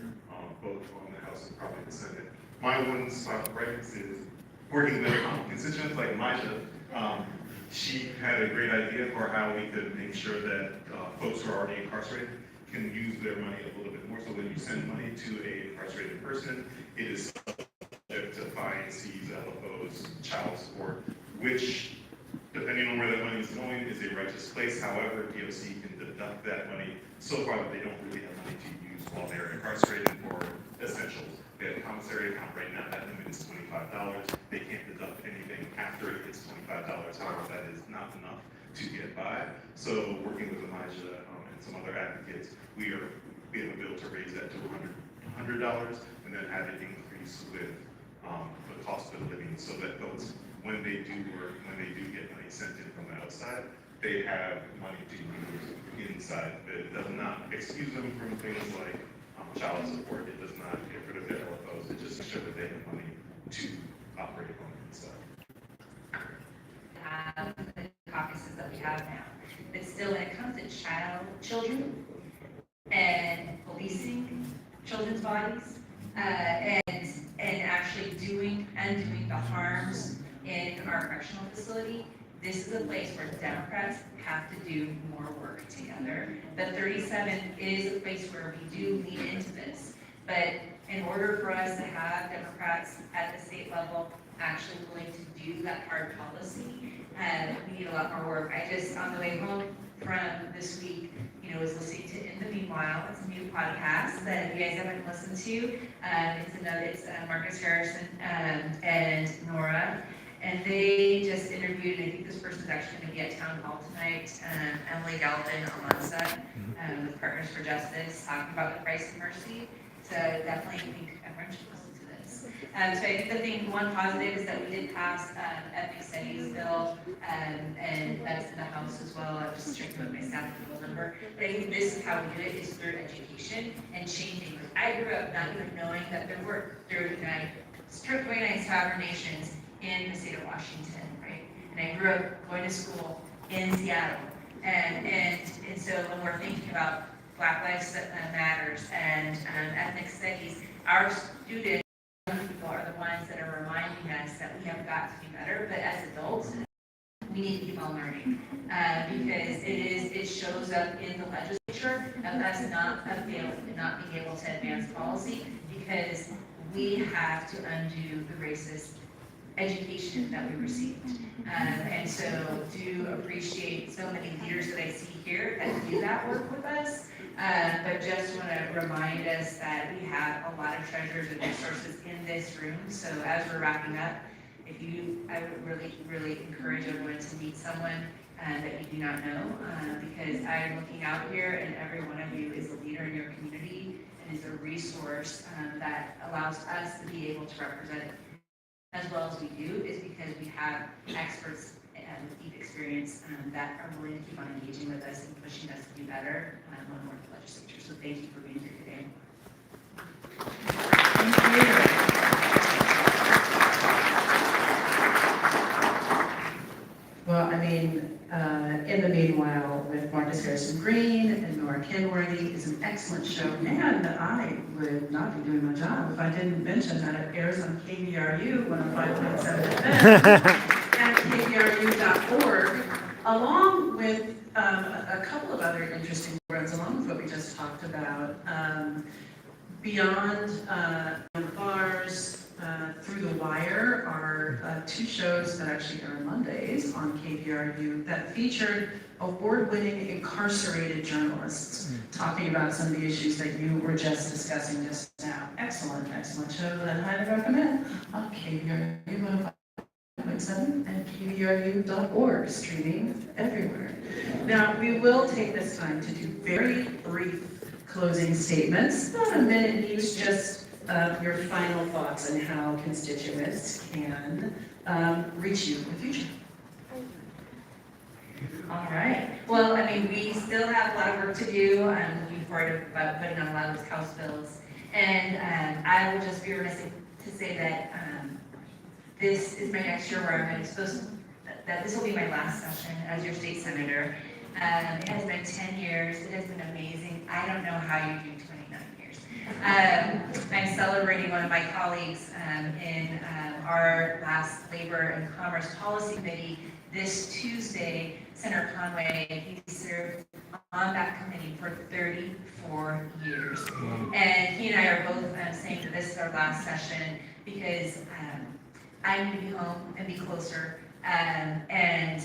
both on the House and probably the Senate. My one spot of brightness is working with constituents like Maja. She had a great idea for how we could make sure that folks who are already incarcerated can use their money a little bit more. So when you send money to an incarcerated person, it is subject to fines, fees, LFOs, child support, which, depending on where that money is going, is a righteous place. However, DOC can deduct that money so far that they don't really have money to use while they're incarcerated for essentials. They have a commissary account right now, that limit is $25. They can't deduct anything after it hits $25. However, that is not enough to get by. So working with Elijah and some other advocates, we have a bill to raise that to $100 and then have it increase with the cost of living, so that folks, when they do work, when they do get money sent in from the outside, they have money to use inside. It does not excuse them from things like child support. It does not get rid of their LFOs. It just makes sure that they have money to operate on the inside. Have the caucuses that we have now. But still, when it comes to children and policing children's bodies, and actually doing the harms in our correctional facility, this is a place where Democrats have to do more work together. But 37 is a place where we do lean into this. But in order for us to have Democrats at the state level actually willing to do that hard policy, we need a lot more work. I just, on the way home from this week, was listening to In the Meanwhile. It's a new podcast that if you guys haven't listened to. It's Marcus Harrison and Nora. And they just interviewed, and I think this person's actually going to be at town hall tonight, Emily Galvin Alonso, with Partners for Justice, talking about the price of mercy. So definitely think everyone should listen to this. So I think the one positive is that we did pass ethnic studies bill, and that's in the House as well. I was just checking with my staff bill number. But I think this is how we do it, is through education and changing. I grew up not even knowing that there were 39 sovereign nations in the state of Washington, right? And I grew up going to school in Seattle. And so when we're thinking about Black Lives Matters and ethnic studies, our students people are the ones that are reminding us that we have got to be better. But as adults, we need to keep on learning because it shows up in the legislature of us not being able to advance policy because we have to undo the racist education that we received. And so do appreciate so many leaders that I see here that do that work with us. But just want to remind us that we have a lot of treasures and resources in this room. So as we're wrapping up, I would really, really encourage everyone to meet someone that you do not know, because I am looking out here and every one of you is a leader in your community and is a resource that allows us to be able to represent as well as we do, is because we have experts with deep experience that are willing to keep on engaging with us and pushing us to do better when we're in the legislature. So thank you for being here today. Well, I mean, In the Meanwhile with Marcus Harrison Green and Nora Kenworthy is an excellent show. Man, I would not be doing my job if I didn't mention that it airs on KVRU 105.7 FM and kvru.org, along with a couple of other interesting programs, along with what we just talked about. Beyond Bars, Through the Wire are two shows that actually air Mondays on KVRU that featured award-winning incarcerated journalists talking about some of the issues that you were just discussing just now. Excellent, excellent show that I highly recommend on KVRU 105.7 and kvru.org, streaming everywhere. Now, we will take this time to do very brief closing statements, about a minute each, just your final thoughts on how constituents can reach you in the future. All right. Well, I mean, we still have a lot of work to do. I'm looking forward to putting on a lot of those House bills. And I will just be remiss to say that this is my next year where I'm supposed to, that this will be my last session as your state senator. It has been 10 years. It has been amazing. I don't know how you do 29 years. I'm celebrating one of my colleagues in our last Labor and Commerce Policy Committee this Tuesday, Senator Conway. He served on that committee for 34 years. And he and I are both saying that this is our last session because I need to be home and be closer and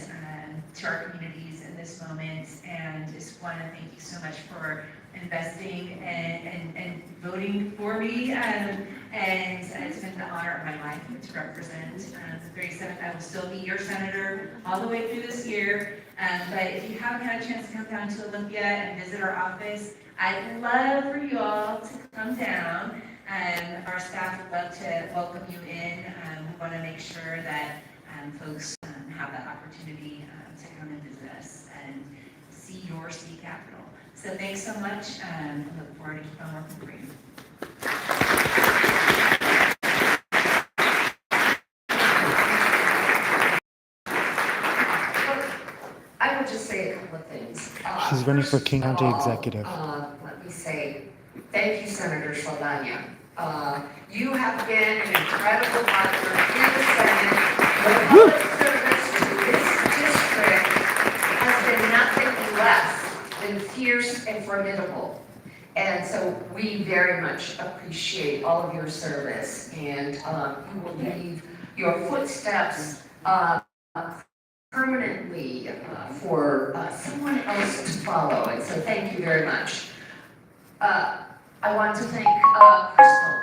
to our communities in this moment, and just want to thank you so much for investing and voting for me, and it's been the honor of my life to represent the 37th. I will still be your senator all the way through this year, but if you haven't had a chance to come down to Olympia and visit our office, I'd love for you all to come down. Our staff would love to welcome you in. We want to make sure that folks have that opportunity to come and visit us and see your state capital. So thanks so much, and I look forward to keep on working for you. I would just say a couple of things. She's running for King County First of all, Executive. Let me say, thank you, Senator Saldaña. You have been an incredible partner in the Senate, your public service to this been fierce and formidable. And so we very much appreciate all of your service, and you will leave your footsteps permanently for someone else to follow. And so thank you very much. I want to thank Crystal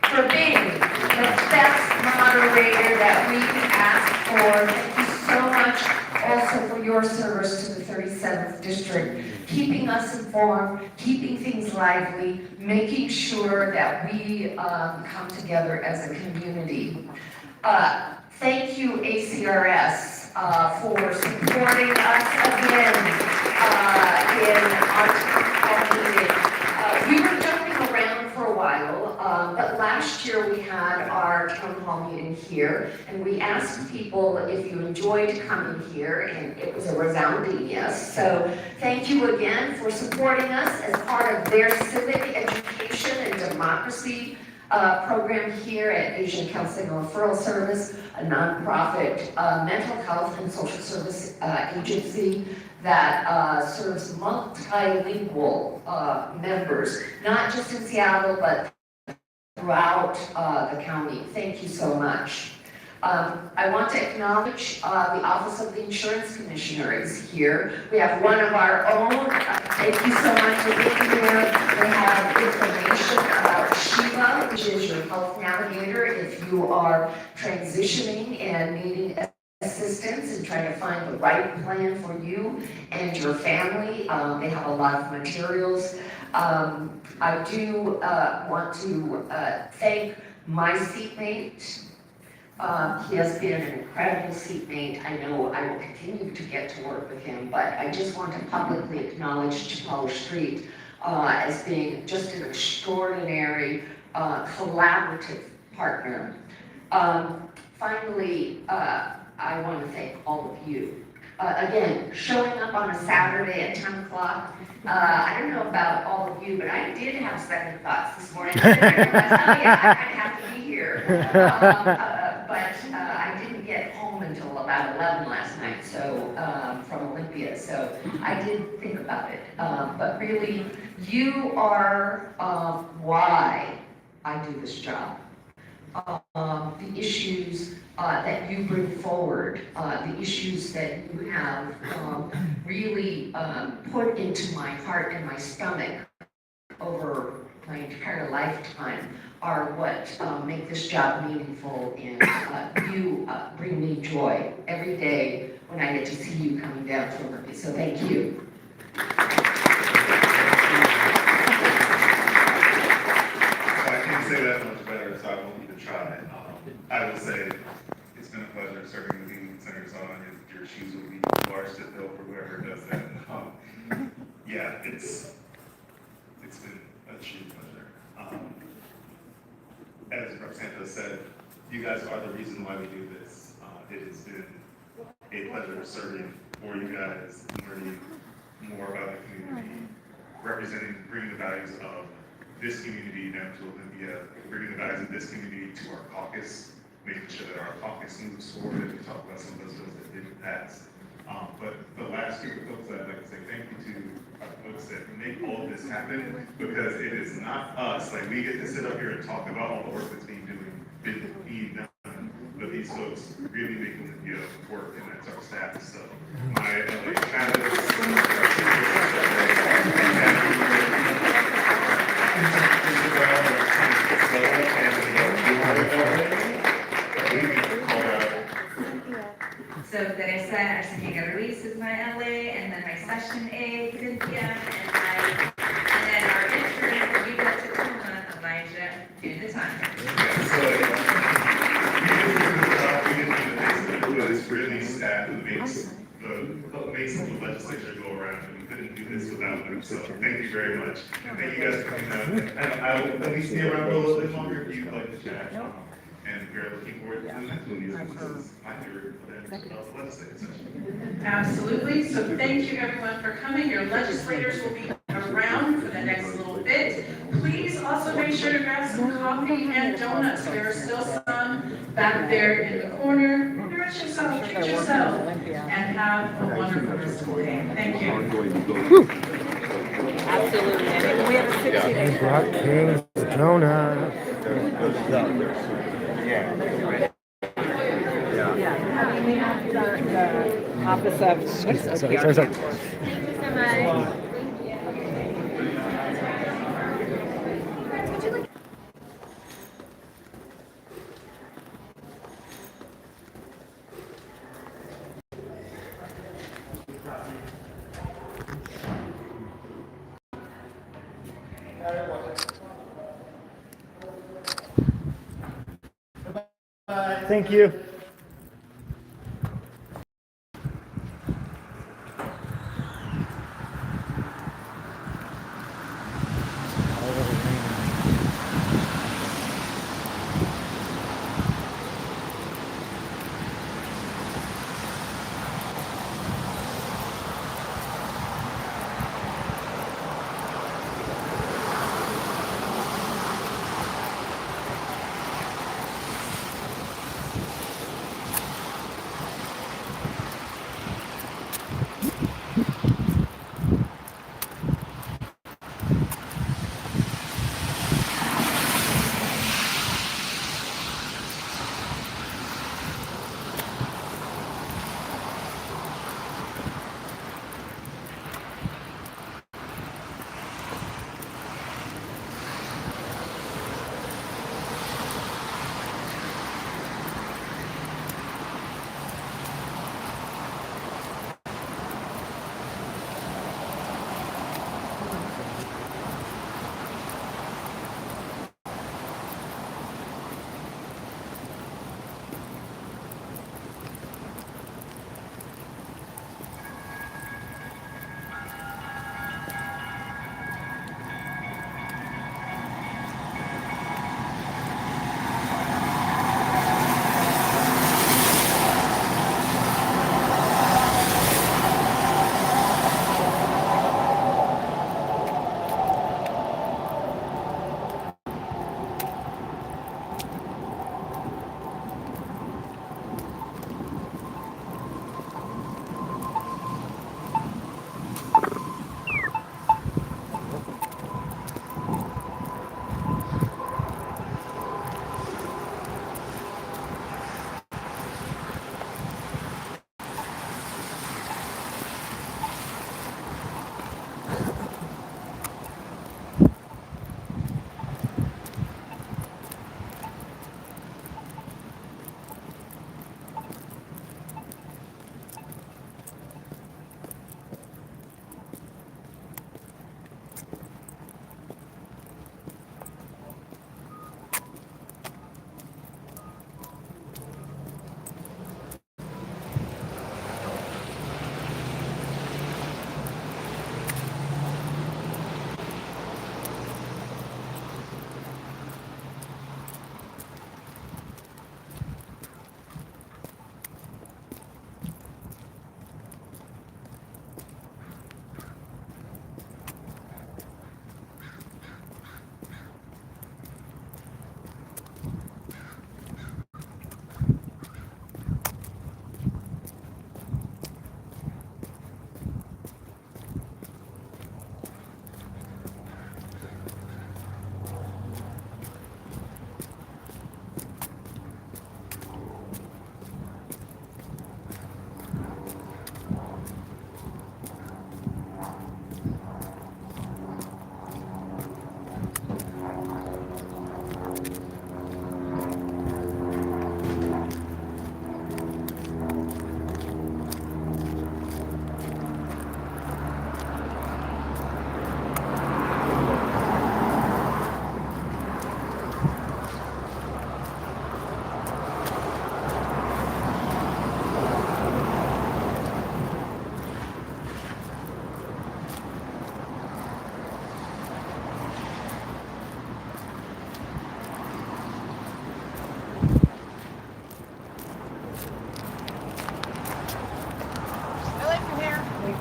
for being the best moderator that we can ask for. Thank you so much also for your service to the 37th District, keeping us informed, keeping things lively, making sure that we come together as a community. Thank you, ACRS, for supporting us again in our town meeting. We were jumping around for a while, but last year we had our town hall meeting here, and we asked people if you enjoyed coming here, and it was a resounding yes. So thank you again for supporting us as part of their civic education and democracy program here at Asian Counseling and Referral Service, a nonprofit mental health and social service agency that serves multilingual members, not just in Seattle, but throughout the county. Thank you so much. I want to acknowledge the Office of the Insurance Commissioner is here. We have one of our own. Thank you so much for being here. We have information about Shiva, which is your health navigator if you are transitioning and needing assistance and trying to find the right plan for you and your family. They have a lot of materials. I do want to thank my seatmate. He has been an incredible seatmate. I know I will continue to get to work with him, but I just want to publicly acknowledge Paul Street as being just an extraordinary collaborative partner. Finally, I want to thank all of you. Again, showing up on a Saturday at 10 o'clock. I don't know about all of you, but I did have second thoughts this morning. I realized, oh yeah, I kind of have to be here. But I didn't get home until about 11 last night, so from Olympia. So I did think about it. But really, you are why I do this job. The issues that you bring forward, the issues that you have really put into my heart and my stomach over my entire lifetime are what make this job meaningful, and you bring me joy every day when I get to see you coming down from Olympia. So thank you. I can't say that much better, so I won't even try. I will say it's been a pleasure serving with you, Senator Saldaña. Your shoes will be large to fill for whoever does that. Yeah, it's been a true pleasure. As Representative said, you guys are the reason why we do this. It has been a pleasure serving for you guys, learning more about the community, bringing the values of this community down to Olympia, bringing the values of this community to our caucus, making sure that our caucus moves forward, and we talk about some of those bills that didn't pass. But the last group of folks, I'd like to say thank you to our folks that make all of this happen, because it is not us. Like, we get to sit up here and talk about all the work that's being done, but these folks really making the work, and that's our staff. So my So Teresa Arciniega Ruiz is my LA, and then my session aide, Cynthia, and then our intern for Viva Tacoma, Elijah, do the time. It's really staff who makes the legislature go around, and we couldn't do this without them. So thank you very much. And thank you guys for coming out. And I will let me stay around for a little bit longer if you'd like to chat. And we're looking forward to doing that with you. This is my favorite of the legislative session. Absolutely. So thank you everyone for coming. Your legislators will be around for the next little bit. Please also make sure to grab some coffee and donuts. There are still some back there in the corner. Nourish yourself, treat yourself, and have a wonderful rest of the day. Thank you. Absolutely. And we have a 60-day. Rock King's Donut. Yeah. I mean, we have the office of. Sorry. Thank you so much. Thank you.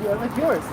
I like yours.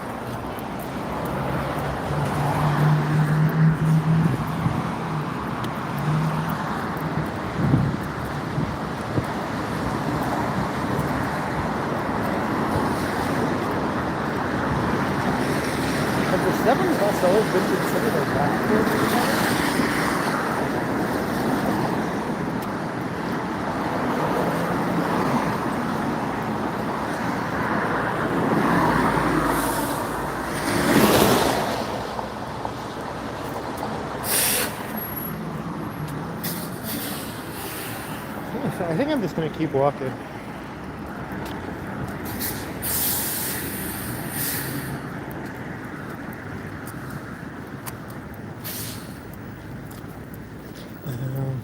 I think I'm just gonna keep walking. Um,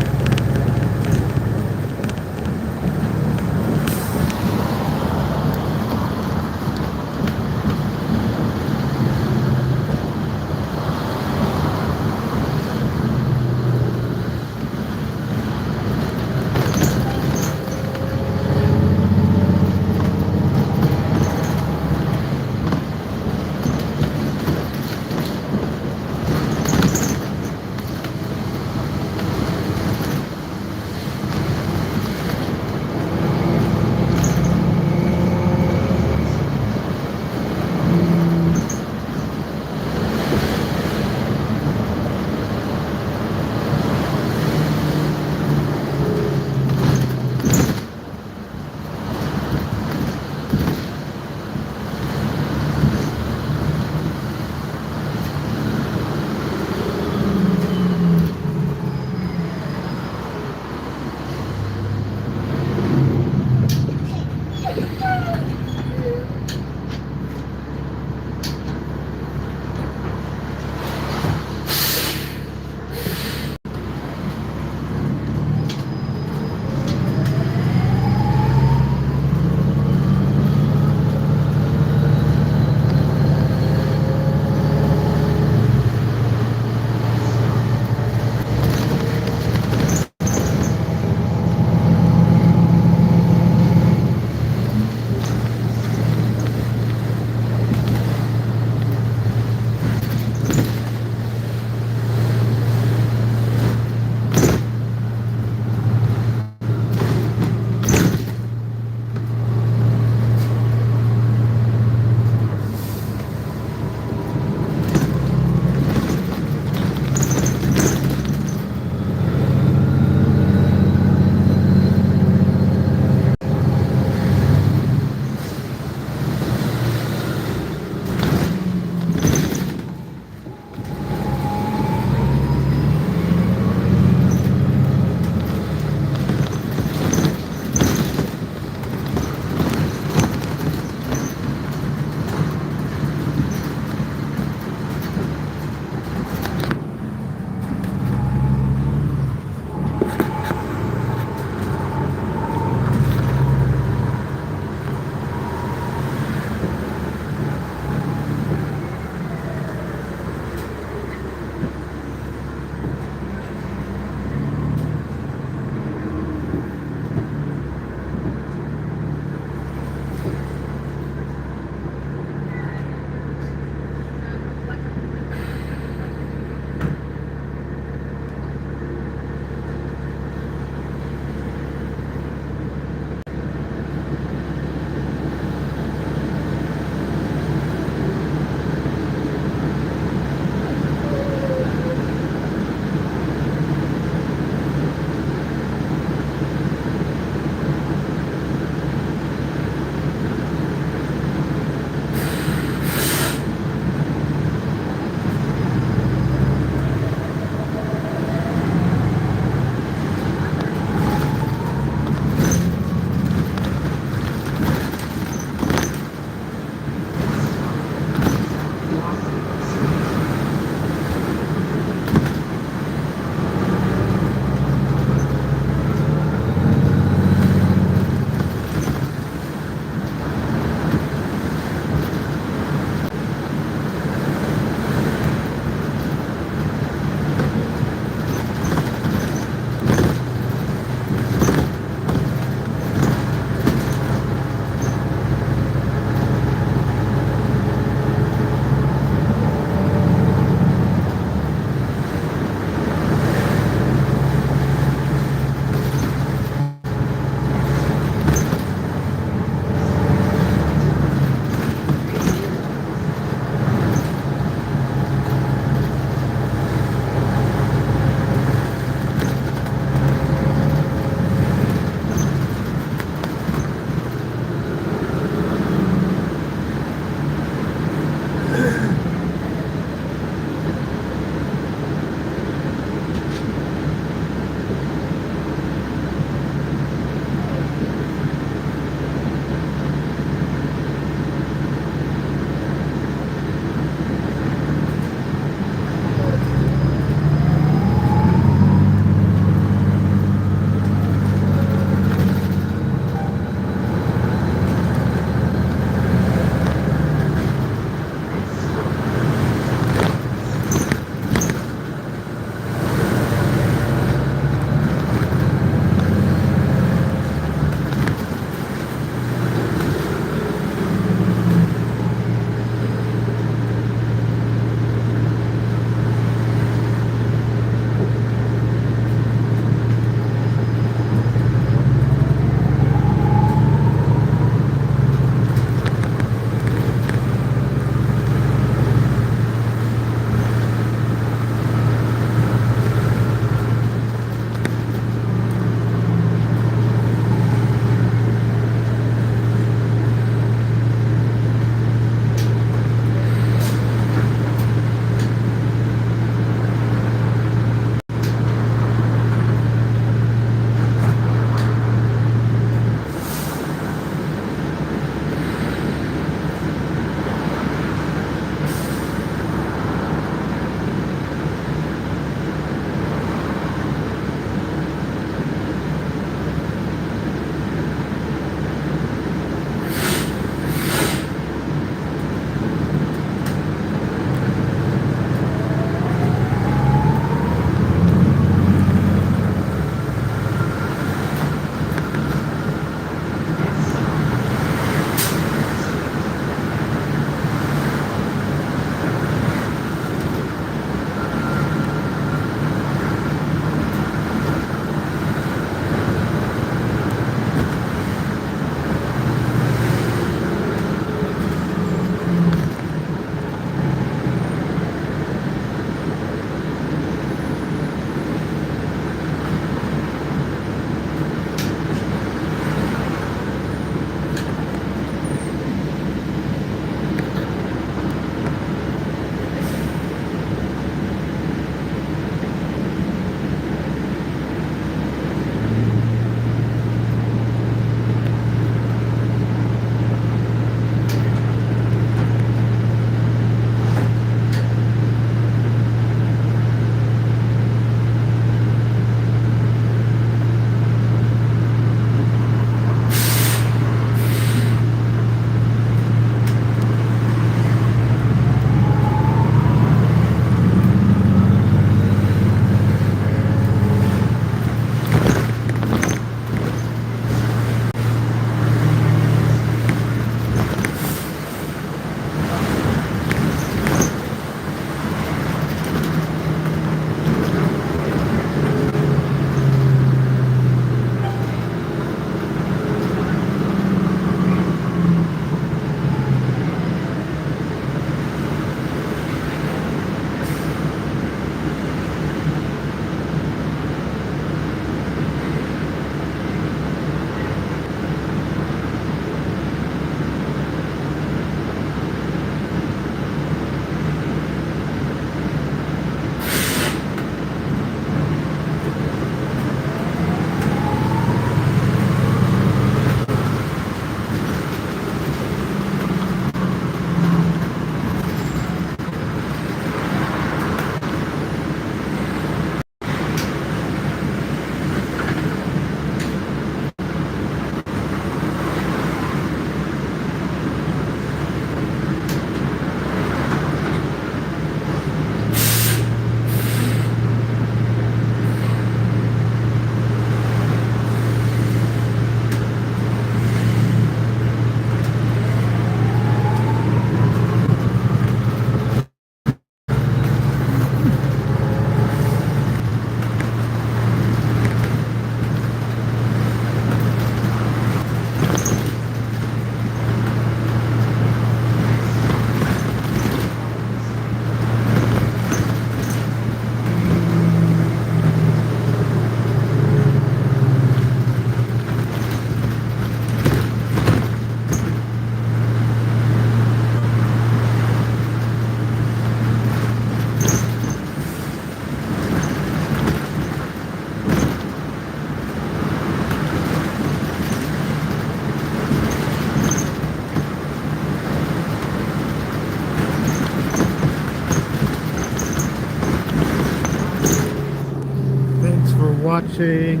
for watching,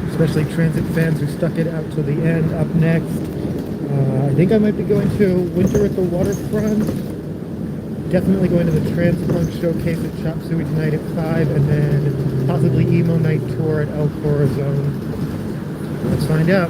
especially transit fans who stuck it out till the end. Up next, I think I might be going to Winter at the Waterfront. Definitely going to the Transpunk Showcase at Chop Suey tonight at 5, and then possibly Emo Night Tour at El Corazon. Let's find out.